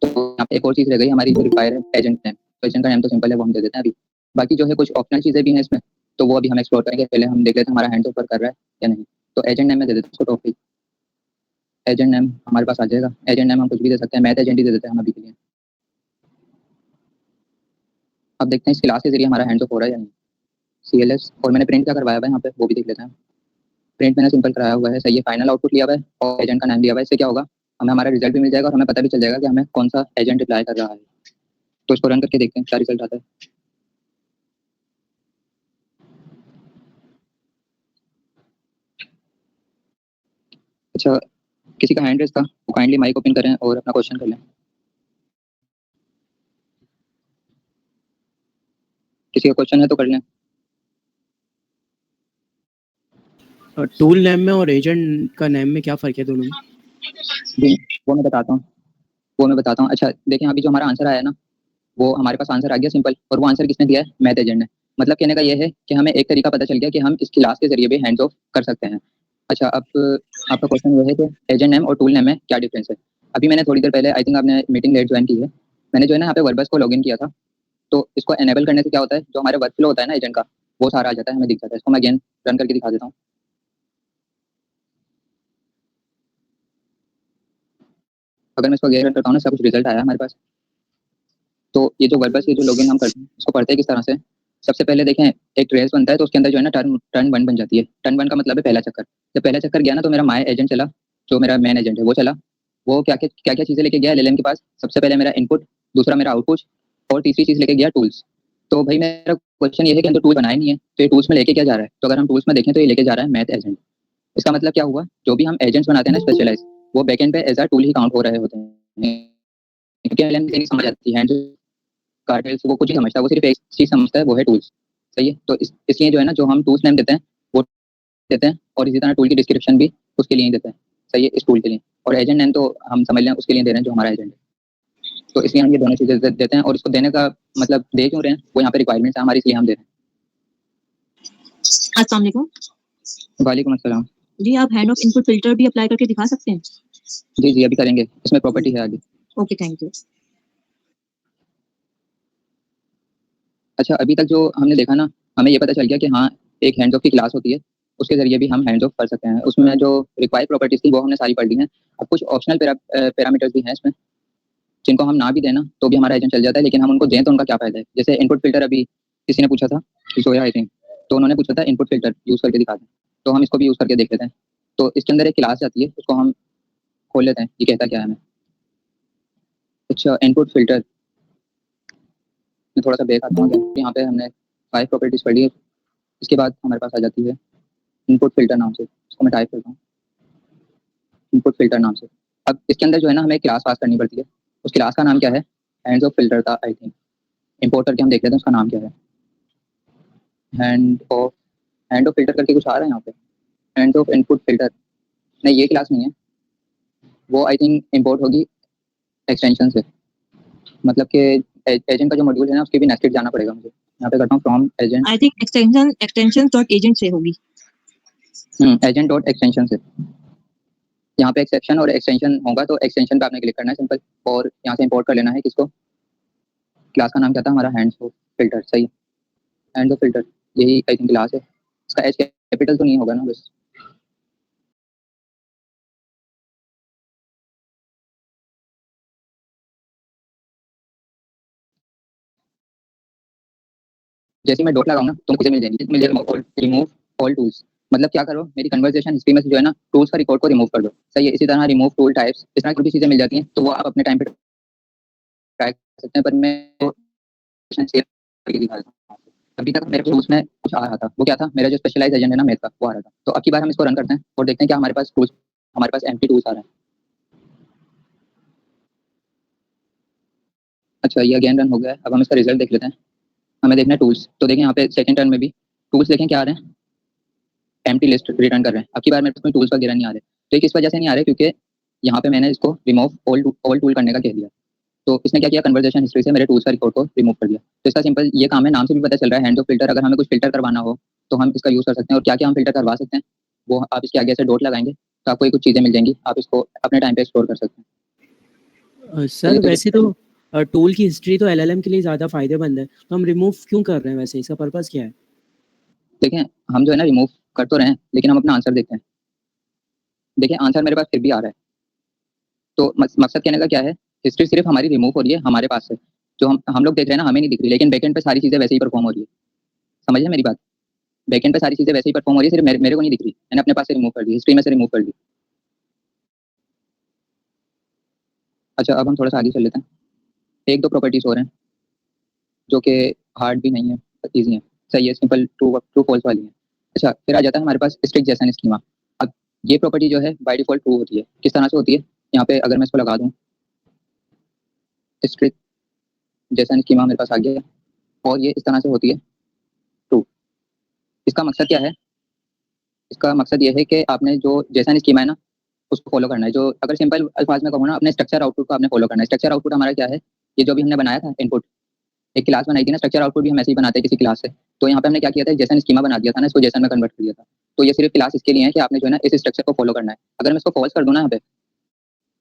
तो यहाँ पे एक और चीज़ रह गई हमारी जो रिक्वायर है, एजेंट नेम। तो एजेंट का नेम तो सिंपल है, वो हम दे देते हैं अभी। बाकी जो है कुछ ऑप्शनल चीज़ें भी हैं इसमें, तो वो अभी हम एक्सप्लोर करेंगे। पहले हम देख लेते हैं हमारा हैंड्स ऑफ वर्क कर रहा है या नहीं। तो एजेंट नेम में दे देते हैं उसको टॉपिक। एजेंट नेम हमारे पास आ जाएगा। एजेंट नेम हम कुछ भी दे सकते हैं, मैथ एजेंट ही दे देते हैं हम अभी के लिए। अब देखते हैं इस क्लास के जरिए हमारा हैंड्स ऑफ हो रहा है या नहीं। सीएलएस, और मैंने प्रिंट क्या करवाया हुआ है यहाँ पे, वो भी देख लेते हैं। प्रिंट मैंने सिंपल कराया हुआ है, सही है। फाइनल आउटपुट लिया हुआ है और एजेंट का नाम दिया हुआ है। इससे क्या होगा, हमें हमारा रिजल्ट भी मिल जाएगा और हमें पता भी चल जाएगा कि हमें कौन सा एजेंट रिप्लाई कर रहा है। तो इसको रन करके देखते हैं क्या रिजल्ट आता है। अच्छा, किसी का हैंड रेस था, वो काइंडली माइक ओपन करें और अपना क्वेश्चन कर लें। किसी का क्वेश्चन है तो कर लें। टूल नेम में और एजेंट का नेम में क्या फ़र्क है दोनों में? जी, वो मैं बताता हूँ, वो मैं बताता हूँ। अच्छा देखिए, अभी जो हमारा आंसर आया ना, वो हमारे पास आंसर आ गया सिंपल, और वो आंसर किसने दिया है? मैथ एजेंट ने। मतलब कहने का ये है कि हमें एक तरीका पता चल गया कि हम इस क्लास के जरिए भी हैंड्स ऑफ कर सकते हैं। अच्छा, अब आपका क्वेश्चन ये है कि एजेंट नेम और टूल नेम में क्या डिफरेंस है? अभी मैंने थोड़ी देर पहले, आई थिंक आपने मीटिंग लेट ज्वाइन की है, मैंने जो है ना यहाँ पे वर्बस को लॉगिन किया था। तो इसको एनेबल करने से क्या होता है, जो हमारे वर्क फ्लो होता है ना एजेंट का, वो सारा आ जाता है, हमें दिख जाता है। इसको मैं अगेन रन करके दिखा देता हूँ। अगर मैं इसको अगेन रन करता हूँ ना, सब कुछ रिजल्ट आया हमारे पास। तो ये जो वर्बस, ये जो लॉगिन हम करते हैं, इसको पढ़ते हैं किस तरह से। सबसे पहले देखें, एक ट्रेस बनता है तो उसके अंदर जो है ना टर्न 1 बन जाती है। टर्न 1 का मतलब है पहला चक्कर। जब पहला चक्कर गया ना तो मेरा माय एजेंट चला, जो मेरा मेन एजेंट है वो चला। वो क्या क्या चीज़ें लेके गया एलएलएम के पास। सबसे पहले मेरा इनपुट, दूसरा मेरा आउटपुट, और तीसरी चीज़ लेके गया टूल्स। तो भाई मेरा क्वेश्चन ये है कि अंदर टूल बनाया नहीं है, तो ये टूल्स में लेके क्या जा रहा है। तो अगर हम टूल्स में देखें तो ये लेके जा रहा है मैथ एजेंट। इसका मतलब क्या हुआ, जो भी हम एजेंट्स बनाते हैं ना स्पेशलाइज, वो बैकएंड पे एज अ टूल ही काउंट हो रहे होते हैं। क्योंकि एलएलएम से नहीं समझ आती है, कार्टेल्स वो कुछ ही समझता है, वो सिर्फ एक चीज समझता है, वो है टूल्स। सही है। तो इसलिए जो है ना, जो हम टूल्स नेम देते हैं वो देते हैं, और इसी तरह टूल की डिस्क्रिप्शन भी उसके लिए ही देते हैं। सही है, इस टूल के लिए। और एजेंट नेम तो हम समझ लें उसके लिए दे रहे हैं जो हमारा एजेंट है। तो इसलिए हम ये दोनों चीजें देते हैं, और इसको देने का मतलब दे क्यों रहे हैं, वो यहाँ पे रिक्वायरमेंट्स है हमारी, इसलिए हम दे रहे हैं। अस्सलाम वालेकुम। वालेकुम अस्सलाम। जी, आप हैंड ऑफ इनपुट फिल्टर भी अप्लाई करके दिखा सकते हैं? जी अभी करेंगे, इसमें प्रॉपर्टी है आगे। Okay, thank you. अच्छा, अभी तक जो हमने देखा ना, हमें ये पता चल गया कि हाँ, एक हैंड्स ऑफ की क्लास होती है, उसके जरिए भी हम हैंड्स ऑफ कर सकते हैं। उसमें जो रिक्वायर्ड प्रॉपर्टीज थी वो हमने सारी पढ़ ली हैं। अब कुछ ऑप्शनल पैरामीटर्स भी हैं इसमें, जिनको हम ना भी देना तो भी हमारा एजेंट चल जाता है, लेकिन हम उनको दें तो उनका क्या फायदा है। जैसे इनपुट फिल्टर, अभी किसी ने पूछा था, जोया आई थिंक, तो उन्होंने पूछा था इनपुट फिल्टर यूज करके दिखा दें, तो हम इसको भी यूज करके देख लेते हैं। तो इसके अंदर एक क्लास आती है, उसको हम खोल लेते हैं, ये कहता क्या है हमें। अच्छा, इनपुट फिल्टर में थोड़ा सा बैक आता हूँ। यहाँ पे हमने 5 प्रॉपर्टीज पढ़ी है। इसके बाद हमारे पास आ जाती है इनपुट फिल्टर नाम से। इसको मैं टाइप करता हूँ, इनपुट फिल्टर नाम से। अब इसके अंदर जो है ना, हमें क्लास पास करनी पड़ती है। उस क्लास का नाम क्या है, हैंड्स ऑफ फिल्टर था आई थिंक। इंपोर्ट करके हम देख लेते हैं उसका नाम क्या है। हैंड ऑफ फिल्टर करके कुछ आ रहा है यहाँ पे, हैंड्स ऑफ इनपुट फिल्टर। नहीं, ये क्लास नहीं है, वो आई थिंक इंपोर्ट होगी एक्सटेंशन से। मतलब कि एजेंट का जो मॉड्यूल है ना, उसके भी नेस्टेड जाना पड़ेगा मुझे। यहाँ पे करता हूँ from agent, I think extension dot agent से होगी। एजेंट डॉट एक्सटेंशन से। यहाँ पे एक्सेप्शन और एक्सटेंशन होगा, तो एक्सटेंशन पे आपने क्लिक करना है सिंपल, और यहाँ से इंपोर्ट कर लेना है किसको। क्लास का नाम क्या था हमारा, हैंड्स ऑफ फिल्टर। सही है, हैंड्स ऑफ फिल्टर, यही आई थिंक क्लास है। इसका एच कैपिटल तो नहीं होगा ना बस। जैसे मैं डॉट लगाऊं ना, तो मुझे मिल जाएगी रिमूव ऑल टूल्स। मतलब क्या करो, मेरी कन्वर्सेशन हिस्ट्री में से जो है ना, टूल्स का रिकॉर्ड को रिमूव कर दो। सही है। इसी तरह रिमूव टूल टाइप्स, इस तरह की चीजें मिल जाती हैं, तो वो आप अपने टाइम पे ट्राई कर सकते हैं। पर मैं शेयर करके दिखा देता हूँ। अभी तक मेरे टूल्स में कुछ आ रहा था, वो क्या था, मेरा जो स्पेशलाइज एजेंट है ना मैथ का, वो आ रहा था। तो अब की बार हम इसको रन करते हैं और देखते हैं क्या हमारे पास टूल्स, हमारे पास एम्प्टी टूल्स आ रहे हैं। अच्छा, ये अगेन रन हो गया है। अब हम इसका रिजल्ट देख लेते हैं। हमें देखना है टूल्स, तो देखें यहाँ पे सेकंड टर्न में भी टूल्स देखें क्या आ रहे हैं, एम्प्टी लिस्ट रिटर्न कर रहे हैं। अब की बार मेरे पास टूल्स वगैरह नहीं आ रहे। तो ये किस वजह से नहीं आ रहे, क्योंकि यहाँ पे मैंने इसको रिमूव ऑल टूल करने का कह दिया। तो इसने क्या किया, कन्वर्सेशन हिस्ट्री से मेरे टूल्स का रिकॉर्ड को रिमूव कर दिया। तो इसका सिंपल ये काम है, नाम से भी पता चल रहा है हैंड्स ऑफ फिल्टर। अगर हमें कुछ फिल्टर करवाना हो तो हम इसका यूज कर सकते हैं। और क्या क्या हम फिल्टर करवा सकते हैं, वो आप इसके आगे से डॉट लगाएंगे तो आपको ये कुछ चीजें मिल जाएंगी, आप इसको अपने टाइम पे एक्सप्लोर कर सकते हैं। सर वैसे तो टूल की हिस्ट्री तो एलएलएम के लिए ज़्यादा फायदेमंद है, तो हम रिमूव क्यों कर रहे हैं, वैसे इसका पर्पस क्या है? देखें, हम जो है ना रिमूव कर तो रहे हैं, लेकिन हम अपना आंसर देखते हैं। देखिए, आंसर मेरे पास फिर भी आ रहा है। तो मकसद कहने का क्या है, हिस्ट्री सिर्फ हमारी रिमूव हो रही है हमारे पास से, जो हम लोग देख रहे हैं ना, हमें नहीं दिख रही, लेकिन बैकेंड पे सारी चीजें वैसे ही परफॉर्म हो रही है। समझिए मेरी बात, बैकेंड पे सारी चीजें वैसे ही परफॉर्म हो रही है, सिर्फ मेरे को नहीं दिख रही। मैंने अपने पास से रिमूव कर दी, हिस्ट्री में से रिमूव कर दी। अच्छा, अब हम थोड़ा सा आगे चल लेते हैं। एक दो प्रॉपर्टीज और हैं जो कि हार्ड भी नहीं है, ईजी है। सही है, सिंपल ट्रू ट्रू फॉल्स वाली है। अच्छा, फिर आ जाता है हमारे पास स्ट्रिक्ट जेसन स्कीमा। अब ये प्रॉपर्टी जो है बाय डिफॉल्ट ट्रू होती है। किस तरह से होती है, यहाँ पे अगर मैं इसको लगा दूँ, स्ट्रिक्ट जेसन स्कीमा मेरे पास आ गया, और ये इस तरह से होती है ट्रू। इसका मकसद क्या है, इसका मकसद ये है कि आपने जो जेसन स्कीमा है ना, उसको फॉलो करना है। जो अगर सिंपल अल्फाज में कहूँ ना, अपने स्ट्रक्चर आउटपुट को आपने फॉलो करना है। स्ट्रक्चर आउटपुट हमारा क्या है, ये जो भी हमने बनाया था इनपुट, एक क्लास बनाई थी ना, स्ट्रक्चर आउटपुट भी हम ऐसे ही बनाते हैं किसी क्लास से। तो यहाँ पे हमने क्या किया था, जेसन स्कीमा बना दिया था ना, इसको जेसन में कन्वर्ट कर दिया था। तो ये सिर्फ क्लास इसके लिए है कि आपने जो है ना इस स्ट्रक्चर को फॉलो करना है। अगर मैं इसको फॉल्स कर दूँ ना, यहाँ पे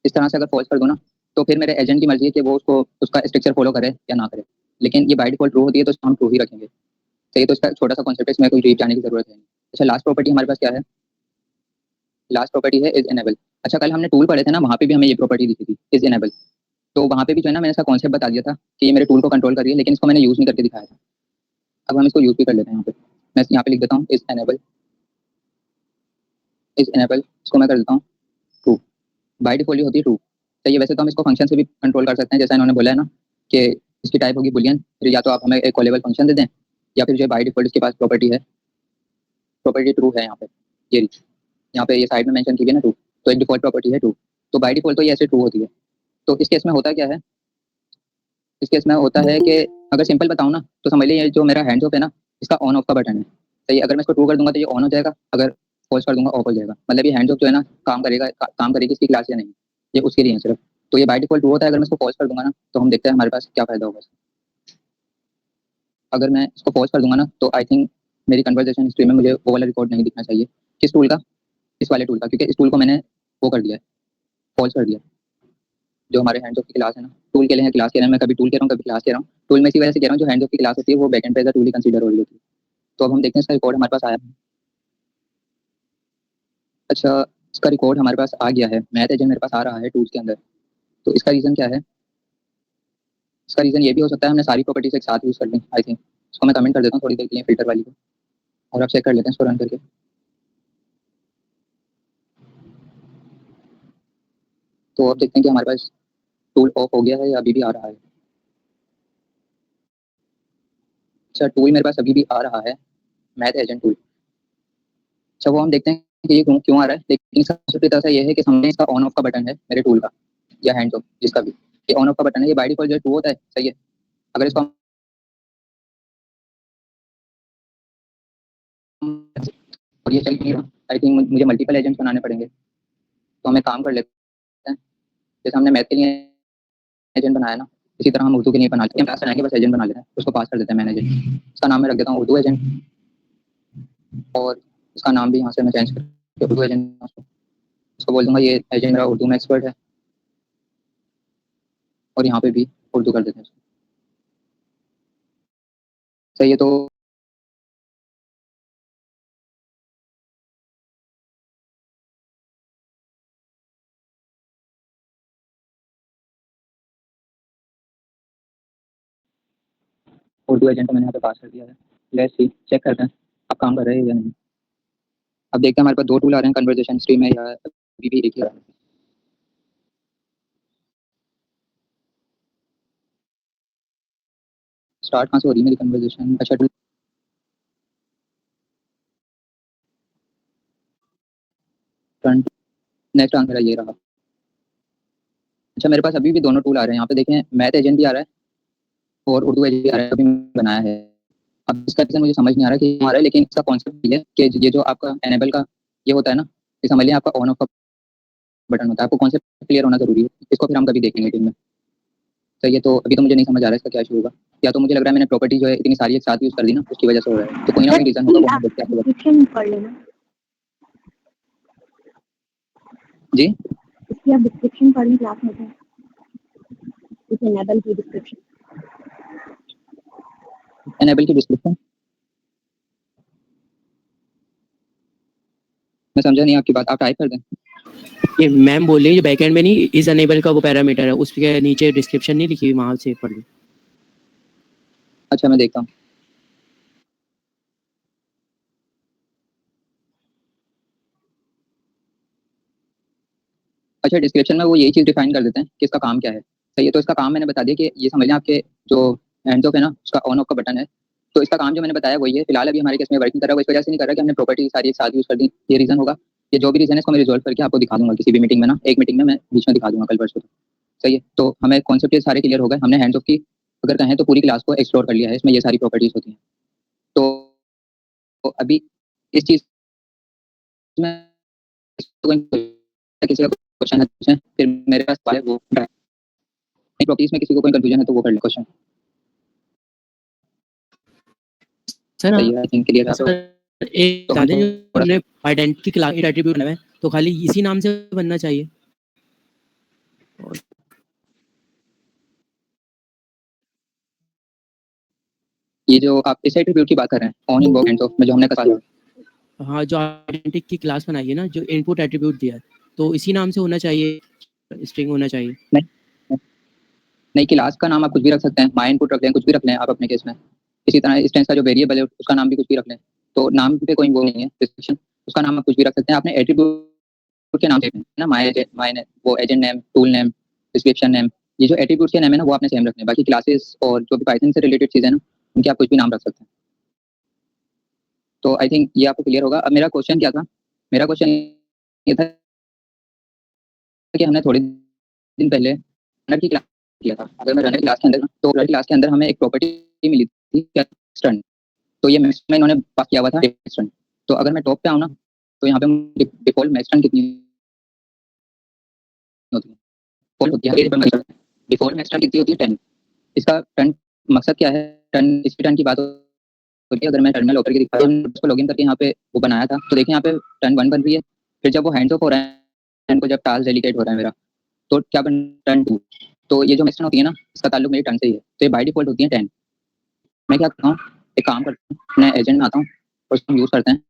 इस तरह से अगर फॉल्स कर दूँ ना, तो फिर मेरे एजेंट की मर्जी है कि वो उसको उसका स्ट्रक्चर फॉलो करे या ना करे। लेकिन ये बाय डिफॉल्ट ट्रू होती है, तो हम ट्रू ही रखेंगे। सही है, तो इसका छोटा सा कॉन्सेप्ट है, इसमें कोई डीप जाने की जरूरत है नहीं। अच्छा, लास्ट प्रॉपर्टी हमारे पास क्या है, लास्ट प्रॉपर्टी है इज एनेबल। अच्छा, कल हमने टूल पढ़े थे ना, वहाँ पे भी हमें ये प्रॉपर्टी दिखी थी, इज इनेबल। तो वहाँ पे भी जो है ना, मैंने इसका कॉन्सेप्ट बता दिया था कि ये मेरे टूल को कंट्रोल कर रही है, लेकिन इसको मैंने यूज़ नहीं करके दिखाया था। अब हम इसको यूज़ भी कर लेते हैं यहाँ पे। मैं यहाँ पे लिख देता हूँ इज इनेबल, इसको मैं कर देता हूँ ट्रू। बाय डिफॉल्ट ये होती है ट्रू। चाहिए वैसे तो हम इसको फंक्शन से भी कंट्रोल कर सकते हैं, जैसा इन्होंने बोला है ना कि इसकी टाइप होगी बुलियन, फिर या तो आप हमें एक कॉलेबल फंक्शन दे दें, या फिर जो बाय डिफॉल्ट इसके पास प्रॉपर्टी है, प्रॉपर्टी ट्रू है यहाँ पे, ये रही। यहाँ पे ये साइड में मेंशन की है ना ट्रू, तो एक डिफॉल्ट प्रॉपर्टी है ट्रू। तो बाय डिफॉल्ट तो ये ऐसे ट्रू होती है। तो इस केस में होता क्या है, इस केस में होता है कि अगर सिंपल बताऊँ ना, तो समझ लीजिए ये जो मेरा हैंड्स ऑफ है ना, इसका ऑन ऑफ का बटन है। सही है, अगर मैं इसको ट्रू कर दूंगा तो ये ऑन हो जाएगा, अगर फॉल्स कर दूंगा ऑफ हो जाएगा। मतलब ये हैंड्स ऑफ जो है ना, काम करेगा, काम करेगी इसकी क्लास या नहीं, ये उसके लिए है सिर्फ। तो ये बाय डिफॉल्ट ट्रू होता है। अगर मैं इसको फॉल्स कर दूंगा ना, तो हम देखते हैं हमारे पास क्या फायदा होगा। अगर मैं इसको फॉल्स कर दूंगा ना, तो आई थिंक मेरी कन्वर्सेशन हिस्ट्री में मुझे वो वाला रिकॉर्ड नहीं दिखना चाहिए। किस टूल का? इस वाले टूल का, क्योंकि इस टूल को मैंने वो कर दिया है, फॉल्स कर दिया। जो हमारे हैंड्स ऑफ की क्लास है ना, टूल के लिए क्लास कह रहे हैं, मैं कभी टूल कह रहा हूँ कभी क्लास कह रहा हूँ। टूल में इसी वजह से कह रहा हूँ, जो हैंड्स ऑफ की क्लास होती है वो बैकएंड पे एज अ टूल ही कंसीडर हो रही होती है। तो अब हम देखते हैं इसका रिकॉर्ड हमारे पास आया। अच्छा, इसका रिकॉर्ड हमारे पास आ गया है, मैथ एजेंट मेरे पास आ रहा है टूल्स के अंदर। तो इसका रीज़न क्या है? इसका रीज़न ये भी हो सकता है हमने सारी प्रॉपर्टीज एक साथ यूज़ कर ली। आई थिंक इसको मैं कमेंट कर देता हूँ थोड़ी देर के लिए, फिल्टर वाली को, और आप चेक कर लेते हैं इसको रन करके। तो अब देखते हैं कि हमारे पास टूल ऑफ हो गया है या अभी भी आ रहा है। अच्छा, टूल मेरे पास अभी भी आ रहा है, मैथ एजेंट टूल। अच्छा, वो हम देखते हैं कि ये क्यों क्यों आ रहा है। लेकिन इसका सबसे तरह ये है कि हमने इसका ऑन ऑफ का बटन है मेरे टूल का, या हैंड्स ऑफ जिसका भी, ये ऑन ऑफ का बटन है, ये बाय डिफॉल्ट जो ट्रू होता है। सही है, अगर इसको और ये चल नहीं रहा, आई थिंक मुझे मल्टीपल एजेंट्स बनाने पड़ेंगे। तो हम एक काम कर लेते हैं, जैसे हमने मैथ के लिए एजेंट बनाया ना, इसी तरह हम उर्दू के लिए बनाते हैं। क्लास बनाएंगे, बस एजेंट बना लेते हैं, उसको पास कर देते हैं मैनेजर। इसका नाम मैं रख देता हूँ उर्दू एजेंट, और इसका नाम भी यहाँ से मैं चेंज करके उर्दू एजेंट, उसको बोल दूंगा ये एजेंट मेरा उर्दू में एक्सपर्ट है, और यहाँ पे भी उर्दू कर देते हैं। सही है, तो उर्दू एजेंट को मैंने यहाँ पे पास कर दिया है। लेट्स सी, चेक करते हैं अब काम कर रहे हैं या नहीं। अब देखते हैं हमारे पास दो टूल आ रहे हैं कन्वर्सेशन स्ट्रीम में, या अभी भी एक ही आ रहा है। स्टार्ट कहाँ से हो रही है मेरी कन्वर्सेशन? अच्छा, फ्रंट, नेक्स्ट आंसर मेरा ये रहा। अच्छा, मेरे पास अभी भी दोनों टूल आ रहे हैं यहाँ पे, देखें मैथ एजेंट भी आ रहा है और उर्दू एजेंट भी आ रहा है, अभी बनाया है। अब इसका रीजन मुझे समझ नहीं आ रहा कि क्यों आ रहा है, लेकिन इसका कॉन्सेप्ट ये है कि ये जो आपका एनेबल का ये होता है ना, ये समझ लिया आपका ऑन ऑफ का बटन होता है। आपको कॉन्सेप्ट क्लियर होना जरूरी है, इसको फिर हम कभी देखेंगे टीम में। सही है, तो अभी तो मुझे नहीं समझ आ रहा है इसका क्या इशू होगा, या तो मुझे लग रहा है मैंने प्रॉपर्टी जो है इतनी सारी एक साथ यूज कर दी ना, उसकी वजह से हो रहा है। तो कोई ना कोई रीजन होगा, वो हम देखते हैं आपको। डिस्क्रिप्शन पढ़ लेना। जी, इसकी आप डिस्क्रिप्शन पढ़ लें क्लास में से, इस एनेबल की डिस्क्रिप्शन। एनेबल की डिस्क्रिप्शन मैं समझा नहीं आपकी बात, आप टाइप कर दें। ये मैम बोल रही है जो बैकएंड में नहीं इज अनेबल का वो पैरामीटर है, उसके नीचे डिस्क्रिप्शन नहीं लिखी हुई, वहां से पढ़ लो। अच्छा, मैं देखता हूँ। अच्छा, डिस्क्रिप्शन में वो यही चीज़ डिफाइन कर देते हैं कि इसका काम क्या है। सही है, तो इसका काम मैंने बता दिया कि ये समझ लें आपके जो हैंड्स ऑफ है ना, उसका ऑन ऑफ का बटन है। तो इसका काम जो मैंने बताया वही है। फिलहाल अभी हमारे केस में वर्किंग कर रहा है, वो इस वजह से नहीं कर रहा कि हमने प्रॉपर्टी सारी एक साथ यूज कर दी, ये रीजन होगा। ये जो भी रीजन है इसको मैं रिजॉल्व करके आपको दिखा दूंगा किसी भी मीटिंग में ना, एक मीटिंग में मैं बीच में दिखा दूंगा कल परसों। सही है, तो हमें कॉन्सेप्ट ये सारे क्लियर हो गए। हमने हैंड्स ऑफ की अगर कहें तो पूरी क्लास को एक्सप्लोर कर लिया है, इसमें ये सारी प्रॉपर्टीज होती हैं। तो अभी इस चीज़ में किसी का क्वेश्चन है पूछें, फिर मेरे पास सवाल है वो प्रॉपर्टीज में किसी को कोई कंफ्यूजन है तो वो कर ले क्वेश्चन। सर सही है, आई थिंक क्लियर है। सर एक तो बता हम दें जो थोड़ा हमने आइडेंटिटी क्लास एट्रीब्यूट बनाया है, तो खाली इसी नाम से बनना चाहिए। ये जो आप इस एट्रीब्यूट की बात कर रहे हैं ऑन इनवॉक हैंड्स ऑफ में जो हमने कहा था, हाँ, जो आइडेंटिटी की क्लास बनाई है ना, जो इनपुट एट्रीब्यूट दिया है, तो इसी नाम से होना चाहिए, स्ट्रिंग होना चाहिए? नहीं, क्लास का नाम आप कुछ भी रख सकते हैं, माय इनपुट रख लें, कुछ भी रख लें आप अपने केस में। इसी तरह इंस्टेंस का जो वेरिएबल है उसका नाम भी कुछ भी रख लें। तो नाम पे कोई वो नहीं है रिस्ट्रिक्शन, उसका नाम आप कुछ भी रख सकते हैं। आपने एट्रीब्यूट के नाम से ना, माय वो agent name, tool name, description name, ये जो एट्रीब्यूट्स के नेम है ना वो आपने सेम रखने हैं। बाकी क्लासेस और जो भी पाइथन से रिलेटेड चीज़ें ना उनके आप कुछ भी नाम रख सकते हैं। तो आई थिंक ये आपको क्लियर होगा। अब मेरा क्वेश्चन क्या था? मेरा क्वेश्चन ये था कि हमने थोड़े दिन पहले रनर की क्लास किया था। अगर मैं रनर क्लास के अंदर तो रनर क्लास के अंदर हमें एक प्रॉपर्टी मिली थी एक्सटर्न, तो ये मैक्स में इन्होंने पास किया हुआ था एक्सटर्न। तो अगर मैं टॉप पे आऊँ ना तो यहाँ पे डिफॉल्ट मैक्सटर्न कितनी होती है? डिफॉल्ट मैक्सटर्न कितनी होती है? 10। इसका टर्न मकसद क्या है? टर्न इसकी टर्न की बात होती है। अगर मैं टर्मिनल ओपन करके दिखाता हूँ, उसको लॉगिन करके यहाँ पे वो बनाया था, तो देखिए यहाँ पे टर्न 1 बन रही है। फिर जब वो हैंड्स ऑफ हो रहा है, टर्न को जब टास्क डेलीकेट हो रहा है मेरा, तो क्या बन टर्न 2। तो ये जो मैक्सटर्न होती है ना इसका ताल्लुक मेरी टर्न से ही है, तो ये बाय डिफॉल्ट होती है 10। मैं क्या करता हूँ, एक काम करता हूँ, मैं एजेंट में आता हूँ और उसको यूज करते हैं।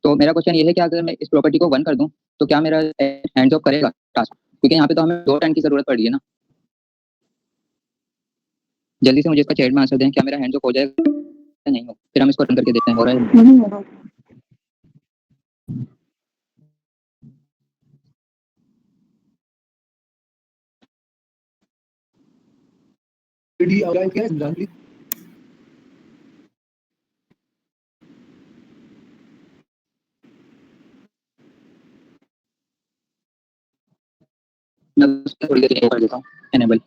तो मेरा क्वेश्चन ये है कि अगर मैं इस प्रॉपर्टी को 1 कर दूं तो क्या मेरा हैंड्स ऑफ करेगा टास्क? क्योंकि यहाँ पे तो हमें 2 टर्न की जरूरत पड़ रही है ना। जल्दी से मुझे इसका चैट में आंसर दें, क्या मेरा हैंड्स ऑफ हो जाएगा या नहीं हो? फिर हम इसको रन करके देखते हैं हो रहा है। नहीं होगा। डी आउटलाइन क्या है जानकारी? मैं उसको थोड़ी देर कर देता हूँ, एनेबल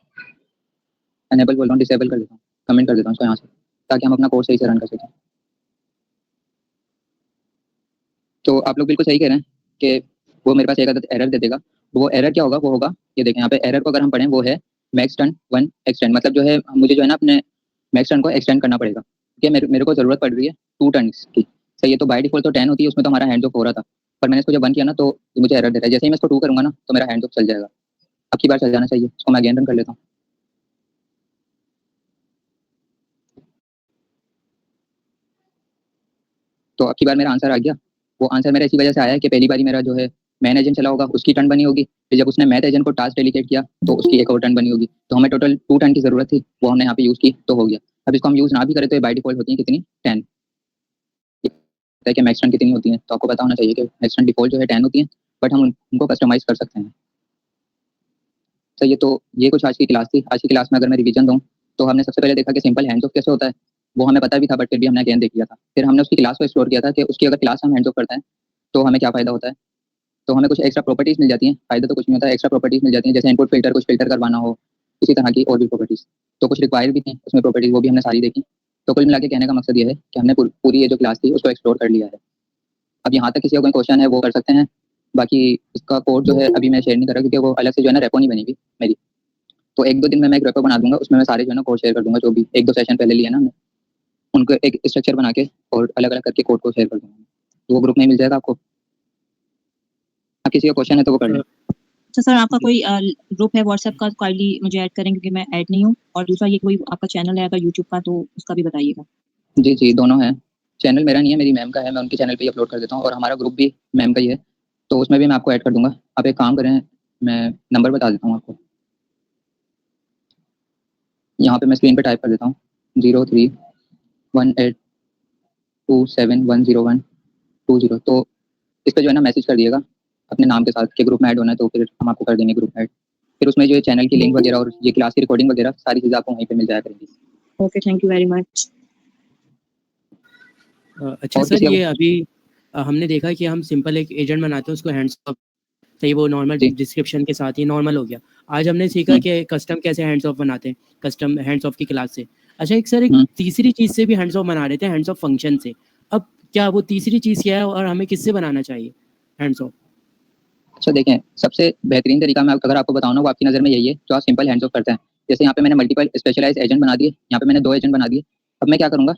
बोल रहा हूँ, डिसेबल कर देता हूँ, कमेंट कर देता हूँ इसको यहाँ से, ताकि हम अपना कोड सही से रन कर सकें। तो आप लोग बिल्कुल सही कह रहे हैं कि वो मेरे पास एक एरर दे देगा। वो एरर क्या होगा? वो होगा ये देखें यहाँ पे एरर को अगर हम पढ़ें वो है मैक्स टर्न 1 एक्सटेंड, मतलब जो है मुझे जो है ना अपने मैक्स टर्न को एक्सटेंड करना पड़ेगा, क्योंकि मेरे को जरूरत पड़ रही है 2 टर्न्स की। सही है, तो बाय डिफॉल्ट तो 10 होती है, उसमें तो हमारा हैंड्स ऑफ हो रहा था, पर मैंने इसको जब 1 किया ना तो मुझे एरर दे रहा है। जैसे ही मैं इसको 2 करूंगा ना तो मेरा हैंड्स ऑफ चल जाएगा। अब की बार चल जाना चाहिए। इसको मैं अगेन रन कर लेता हूँ। तो अब की बार मेरा आंसर आ गया। वो आंसर मेरा इसी वजह से आया है कि पहली बारी मेरा जो है मैन एजेंट चला होगा, उसकी टर्न बनी होगी। फिर जब उसने मैथ एजेंट को टास्क डेलीकेट किया तो उसकी एक और टर्न बनी होगी। तो हमें टोटल 2 टर्न की जरूरत थी, वो हमने यहाँ पे यूज की तो हो गया। अब इसको हम यूज ना भी करें तो ये बाय डिफॉल्ट होती है कितनी? 10। है कि मैक्स टर्न कितनी होती है, तो आपको पता होना चाहिए कि मैक्स टर्न डिफॉल्ट जो है 10 होती है, बट हम उनको कस्टमाइज कर सकते हैं। तो ये कुछ आज की क्लास थी। आज की क्लास में अगर मैं रिवीजन दूं तो हमने सबसे पहले देखा कि सिंपल हैंड्स ऑफ कैसे होता है, वो हमें पता भी था, बट फिर भी हमने अगेन देख लिया था। फिर हमने उसकी क्लास को एक्सप्लोर किया था कि उसकी अगर क्लास हम हैंड्स ऑफ करते हैं तो हमें क्या फायदा होता है। तो हमें कुछ एक्स्ट्रा प्रॉपर्टीज मिल जाती हैं। फायदा तो कुछ नहीं होता, एक्स्ट्रा प्रॉपर्टीज मिल जाती हैं, जैसे इनपुट फिल्टर कुछ फिल्टर करवाना हो, इसी तरह की और भी प्रॉपर्टीज। तो कुछ रिक्वायर भी थी उसमें प्रॉपर्टीज, वो भी हमने सारी देखी। तो कुल मिला के कहने का मकसद ये है कि हमने पूरी ये जो क्लास थी उसको एक्सप्लोर कर लिया है। अब यहाँ तक किसी का कोई क्वेश्चन है वो कर सकते हैं। बाकी इसका कोड जो है अभी मैं शेयर नहीं कर रहा, क्योंकि वो अलग से जो है ना रेपो नहीं बनेगी मेरी। तो 1-2 दिन में मैं एक रेपो बना दूंगा, उसमें मैं सारे जो है ना कोड शेयर कर दूंगा, जो भी 1-2 सेशन पहले लिए ना मैं उनको एक स्ट्रक्चर बना के और अलग अलग करके कोड को शेयर कर दूंगा। तो वो ग्रुप में मिल जाएगा आपको। किसी का क्वेश्चन है तो वो कर लें। तो सर आपका कोई ग्रुप है व्हाट्सएप का, काइंडली मुझे ऐड करें क्योंकि मैं ऐड नहीं हूँ। और दूसरा ये कोई आपका चैनल है अगर यूट्यूब का तो उसका भी बताइएगा। जी जी, दोनों है। चैनल मेरा नहीं है, मेरी मैम का है, मैं उनके चैनल पे ही अपलोड कर देता हूँ, और हमारा ग्रुप भी मैम का ही है, तो उसमें भी मैं आपको ऐड कर दूंगा। आप एक काम करें, मैं नंबर बता देता हूँ आपको। यहाँ पे मैं स्क्रीन पे टाइप कर देता हूँ 0318271012 तो इस पर जो है ना मैसेज कर दिएगा अपने नाम के साथ कि ग्रुप में ऐड होना है, तो फिर हम आपको कर देंगे ग्रुप ऐड। फिर उसमें जो है चैनल की लिंक वगैरह और ये क्लास की रिकॉर्डिंग वगैरह सारी चीज़ें आपको वहीं पे मिल जाया करेंगी। Okay, thank you very much. अच्छा सर, ये अभी हमने देखा कि हम सिंपल एक एजेंट बनाते हैं, उसको हैंड्स ऑफ सही वो नॉर्मल डिस्क्रिप्शन के साथ ही नॉर्मल हो गया। आज हमने सीखा कि कस्टम कैसे हैंड्स ऑफ बनाते हैं, कस्टम हैंड्स ऑफ की क्लास से। अच्छा एक सर, एक तीसरी चीज़ से भी हैंड्स ऑफ बना रहे थे, हैंड्स ऑफ फंक्शन से। अब क्या वो तीसरी चीज़ क्या है और हमें किससे बनाना चाहिए हैंड्स ऑफ? अच्छा देखें, सबसे बेहतरीन तरीका मैं अगर आपको बताऊँ ना वो आपकी नज़र में यही है जो आप सिंपल हैंड्स ऑफ करते हैं। जैसे यहाँ पे मैंने मल्टीपल स्पेशलाइज एजेंट बना दिए, यहाँ पे मैंने 2 एजेंट बना दिए। अब मैं क्या करूँगा,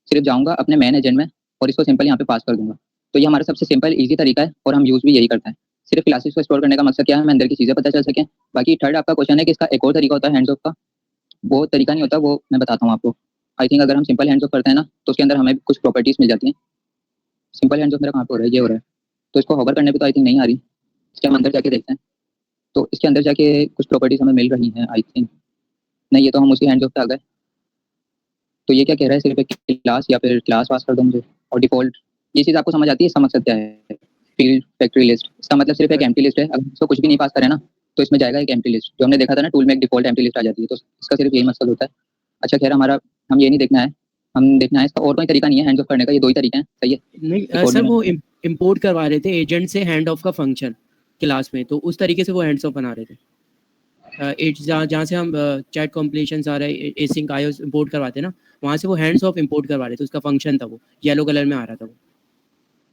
सिर्फ जाऊँगा अपने मेन एजेंट में और इसको सिंपल यहाँ पे पास कर दूंगा। तो ये हमारा सबसे सिंपल ईजी तरीका है और हम यूज़ भी यही करते हैं। सिर्फ क्लासेस को एक्सप्लोर करने का मकसद क्या है, हमें अंदर की चीज़ें पता चल सकें। बाकी थर्ड आपका क्वेश्चन है कि इसका एक और तरीका होता है हैंड्स ऑफ का, वो तरीका नहीं होता, वो मैं बताता हूँ आपको। आई थिंक अगर हम सिंपल हैंड्स ऑफ करते हैं ना, तो उसके अंदर हमें कुछ प्रॉपर्टीज मिल जाती हैं। सिंपल हैंड्स ऑफ मेरा कहाँ पे हो रहा है, ये हो रहा है, तो इसको होवर करने पे तो आई थिंक नहीं आ रही। इसके हम अंदर जाके देखते हैं, तो इसके अंदर जाके कुछ प्रॉपर्टीज हमें मिल रही हैं आई थिंक। नहीं, ये तो हम उसी हैंड्स ऑफ पे आ गए। तो ये क्या कह रहा है, सिर्फ एक क्लास या फिर क्लास पास कर दो मुझे और डिफॉल्ट। ये चीज़ आपको समझ आती है, इसका मकसद क्या है? फील्ड फैक्ट्री लिस्ट, इसका मतलब सिर्फ एक एम्प्टी लिस्ट है। अगर इसको कुछ भी नहीं पास करें ना, तो इसमें जाएगा एक एम्प्टी लिस्ट, जो हमने देखा था ना टूल में एक डिफॉल्ट एम्प्टी लिस्ट आ जाती है। तो इसका सिर्फ यही मकसद होता है। अच्छा खैर, हमारा हम ये नहीं देखना है, हम देखना है इसका और कोई तरीका नहीं है हैंड्स ऑफ करने का, ये दो ही तरीके हैं, सही है। नहीं कोड सर, में वो इम्पोर्ट करवा रहे थे एजेंट से हैंड ऑफ का फंक्शन क्लास में, तो उस तरीके से वो हैंड्स ऑफ बना रहे थे। जहाँ से हम चैट कॉम्प्लीशन सारा एसिंक आईओ इंपोर्ट करवाते हैं ना, वहाँ से वो हैंड्स ऑफ इंपोर्ट करवा रहे थे। उसका फंक्शन था, वो येलो कलर में आ रहा था।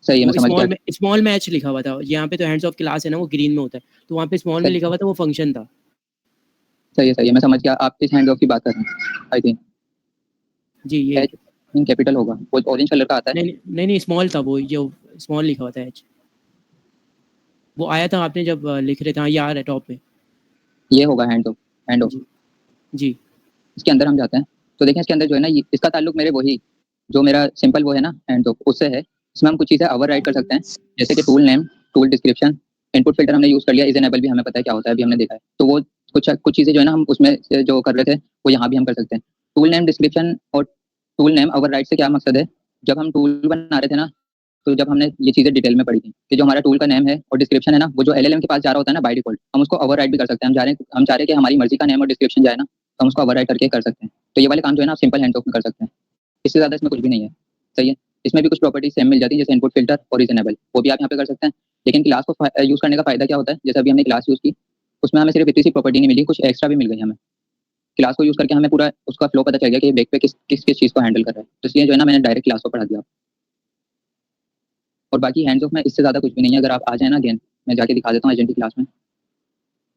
सही है, मैं वो समझ गया। स्मॉल मैच लिखा हुआ था। यहाँ पे तो हैंड्स ऑफ क्लास है ना, वो ग्रीन में होता है, तो वहाँ पे स्मॉल में सही लिखा हुआ था, वो फंक्शन था। सही है, मैं समझ गया। आप किस हैंड ऑफ की बात कर रहे हैं? आई थिंक जी ये एच इन कैपिटल होगा, वो ऑरेंज कलर का आता है। नहीं स्मॉल था, वो जो स्मॉल लिखा हुआ था एच, वो आया था आपने जब लिख रहे थे। हाँ, ये आ रहा है टॉप में। ये होगा हैंड ऑफ। हैंड ऑफ जी जी इसके अंदर हम जाते हैं, तो देखें इसके अंदर जो है ना, इसका ताल्लुक मेरे वही जो मेरा सिंपल वो है ना हैंड ऑफ, उससे है। इसमें हम कुछ चीज़ें ओवर राइट कर सकते हैं, जैसे कि tool name, tool description, input filter हमने यूज कर लिया, इजेनेबल भी हमें पता है क्या होता है, अभी हमने देखा है। तो वो कुछ कुछ चीज़ें जो है ना हम उसमें से जो कर रहे थे, वो यहाँ भी हम कर सकते हैं। टूल नेम, डिस्क्रिप्शन और टूल नेम ओवर राइट से क्या मकसद है? जब हम टूल बना रहे थे ना, तो जब हमने ये चीज़ें डिटेल में पढ़ी थी कि जो हमारा टूल का नेम है और डिस्क्रिप्शन है ना, वो जो एलएलएम के पास जा रहा होता है ना बाय डिफॉल्ट, हम उसको ओवरराइड भी कर सकते हैं। हम चाह रहे हैं कि हमारी मर्जी का नेम और डिस्क्रिप्शन जाए ना, तो हम उसको ओवरराइड करके कर सकते हैं। तो ये वाले काम जो है ना आप सिंपल हैंड्स ऑफ में कर सकते हैं। इससे ज़्यादा इसमें कुछ भी नहीं है, सही है। इसमें भी कुछ प्रॉपर्टीज सेम मिल जाती है, जैसे इनपुट फिल्टर और रीजनेबल, वो भी आप यहाँ पे कर सकते हैं। लेकिन क्लास को यूज़ करने का फायदा क्या होता है? जैसे अभी हमने क्लास यूज़ की, उसमें हमें सिर्फ इतनी सी प्रॉपर्टी नहीं मिली, कुछ एक्स्ट्रा भी मिल गई हमें। क्लास को यूज़ करके हमें पूरा उसका फ्लो पता चल गया कि बैक पे किस किस किस चीज़ को हैंडल कर रहा है। तो इसलिए जो है ना मैंने डायरेक्ट क्लास को पढ़ा दिया। और बाकी हैंड्स ऑफ में इससे ज़्यादा कुछ भी नहीं है। अगर आप आ जाए ना अगेन, मैं जाके दिखा देता हूँ एजेंट की क्लास में।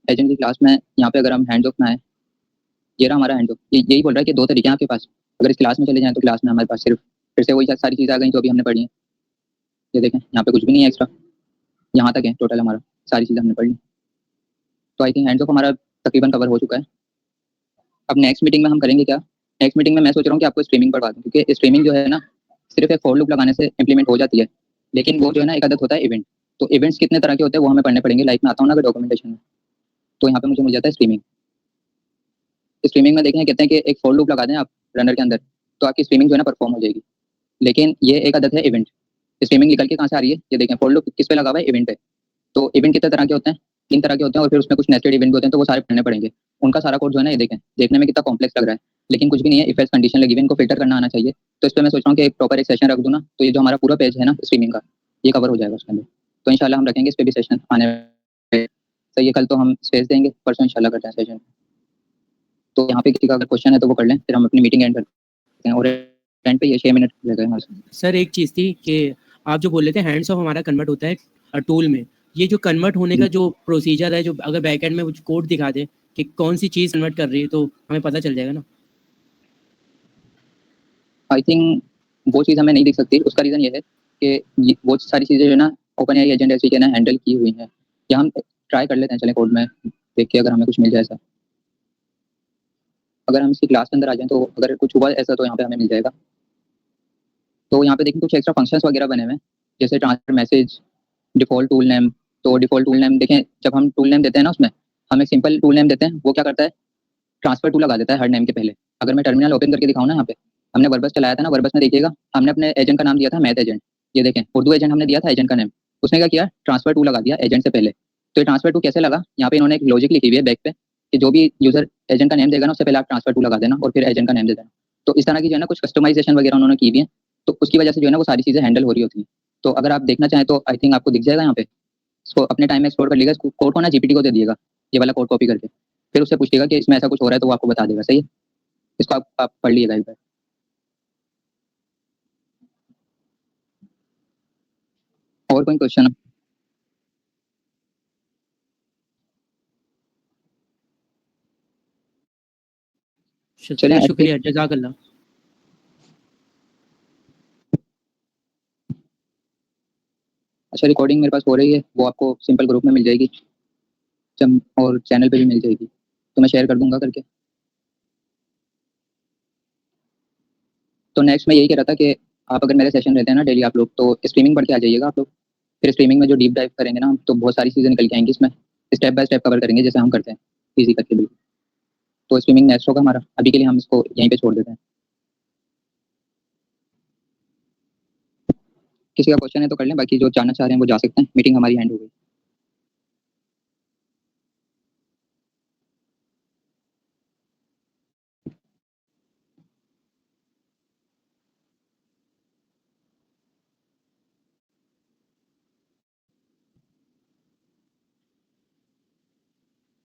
एजेंट की क्लास में यहाँ पे अगर हम हैंड्स ऑफ में आए, ये रहा हमारा हैंड्स ऑफ। यही बोल रहा है कि दो तरीके हैं आपके पास। अगर इस क्लास में चले जाएँ तो क्लास में हमारे पास सिर्फ फिर से वही सारी चीज़ें आ गई जो अभी हमने पढ़ी हैं। ये देखें, यहाँ पे कुछ भी नहीं है एक्स्ट्रा, यहाँ तक है टोटल हमारा, सारी चीज़ें हमने पढ़ ली। तो आई थिंक हैंड्स ऑफ हमारा तकरीबन कवर हो चुका है। अब नेक्स्ट मीटिंग में हम करेंगे क्या? नेक्स्ट मीटिंग में मैं सोच रहा हूँ कि आपको स्ट्रीमिंग पढ़वा दूँ, क्योंकि स्ट्रीमिंग जो है ना सिर्फ एक फॉर लूप लगाने से इंप्लीमेंट हो जाती है, लेकिन वो जो है ना एक आदत होता है इवेंट। तो इवेंट्स कितने तरह के होते हैं वो हमें पढ़ने पड़ेंगे। लाइक मैं आता हूँ ना अगर डॉक्यूमेंटेशन में, तो यहाँ पे मुझे मिल जाता है स्ट्रीमिंग। स्ट्रीमिंग में देखें, कहते हैं कि एक फॉर लूप लगा दें आप रनर के अंदर, तो आपकी स्ट्रीमिंग जो है ना परफॉर्म हो जाएगी। लेकिन ये एक आदत है इवेंट। स्ट्रीमिंग निकल के कहाँ से आ रही है? ये देखें, फॉर लूप किस पे लगा हुआ है? इवेंट पे। तो इवेंट कितने तरह के होते हैं? 3 तरह के होते हैं, और फिर उसमें कुछ नेस्टेड इवेंट भी होते हैं, तो वो सारे पढ़ने पड़ेंगे। उनका सारा कोड जो है ना, ये देखें, देखने में कितना कॉम्प्लेक्स लग रहा है, लेकिन कुछ भी नहीं है। इफ एल्स कंडीशन लगी हुई है, इनको फिल्टर करना आना चाहिए। तो इस पर मैं सोच रहा हूँ कि एक प्रॉपर एक सेशन रख दूँ ना, तो ये जो हमारा पूरा पेज है ना स्ट्रीमिंग का, ये कवर हो जाएगा उसके अंदर। तो इंशाल्लाह हम रखेंगे इस पे भी सेशन आने में। सही है, कल तो हम स्पेस देंगे, परसों इंशाल्लाह करते हैं सेशन। तो यहाँ पे किसी का अगर क्वेश्चन है तो वो कर लें, फिर हम अपनी मीटिंग एंड करते हैं। और एंड पे ये 6 मिनट लगेगा हमारे साथ। सर एक चीज़ थी कि आप जो बोल रहे थे हैंड्स ऑफ हमारा कन्वर्ट होता है टूल में, ये जो कन्वर्ट होने का जो प्रोसीजर है, जो अगर बैकएंड में कोड दिखा दे कि कौन सी चीज़ कन्वर्ट कर रही है, तो हमें पता चल जाएगा ना। आई थिंक वो चीज़ हमें नहीं दिख सकती। उसका रीज़न ये है कि वो सारी चीज़ें जो है ना ओपन एआई एजेंट ऐसी ना हैंडल की हुई हैं। या हम ट्राई कर लेते हैं, चलें कोड में देख के अगर हमें कुछ मिल जाए ऐसा। अगर हम इसकी क्लास के अंदर आ जाएं, तो अगर कुछ हुआ ऐसा तो यहाँ पे हमें मिल जाएगा। तो यहाँ पे देखें कुछ एक्स्ट्रा फंक्शंस वगैरह बने हुए हैं, जैसे transfer message, default tool name. तो डिफॉल्ट टूल नेम देखें, जब हम टूल नेम देते हैं ना, उसमें हम एक सिंपल टूल नेम देते हैं, वो क्या करता है? ट्रांसफर टू लगा देता है हर नेम के पहले। अगर मैं टर्मिनल ओपन करके दिखाऊँ ना, यहाँ पे हमने वर्बस चलाया था ना, वर्बस में देखिएगा हमने अपने एजेंट का नाम दिया था मैथ एजेंट। ये देखें, उर्दू एजेंट हमने दिया था एजेंट का नेम, उसने क्या किया? ट्रांसफर टू लगा दिया एजेंट से पहले। तो ये ट्रांसफर टू कैसे लगा? यहाँ पे इन्होंने एक लॉजिक लिखी हुई है बैक पे कि जो भी यूजर एजेंट का नेम देगा ना, उससे पहले आप ट्रांसफर टू लगा देना और फिर एजेंट का नेम दे देना। तो इस तरह की जो है ना कुछ कस्टमाइजेशन वगैरह उन्होंने की हुई है, तो उसकी वजह से जो है ना वो सारी चीज़ें हैंडल हो रही होती हैं। तो अगर आप देखना चाहें तो आई थिंक आपको दिख जाएगा यहाँ पे। इसको अपने टाइम में एक्सप्लोर कर लीजिएगा। कोड को ना जीपीटी को दे दिएगा, ये वाला कोड कॉपी करके, फिर उससे पूछिएगा कि इसमें ऐसा कुछ हो रहा है, तो वो आपको बता देगा। सही है, इसको आप पढ़ लीजिएगा एक बार। और कोई क्वेश्चन? चलिए सर शुक्रिया, जज़ाकल्लाह। अच्छा, रिकॉर्डिंग मेरे पास हो रही है, वो आपको सिंपल ग्रुप में मिल जाएगी और चैनल पे भी मिल जाएगी, तो मैं शेयर कर दूंगा करके। तो नेक्स्ट मैं यही कह रहा था कि आप अगर मेरे सेशन रहते हैं ना डेली आप लोग, तो स्ट्रीमिंग पढ़ के आ जाइएगा आप लोग। फिर स्ट्रीमिंग में जो डीप डाइव करेंगे ना, तो बहुत सारी चीज़ें निकल के आएंगी इसमें, स्टेप बाय स्टेप कवर करेंगे जैसे हम करते हैं इजी करके बिल्कुल। तो स्ट्रीमिंग नेक्स्ट होगा हमारा, अभी के लिए हम इसको यहीं पे छोड़ देते हैं। किसी का क्वेश्चन है तो कर लें, बाकी जो जानना चाह रहे हैं वो जा सकते हैं। मीटिंग हमारी एंड हो गई।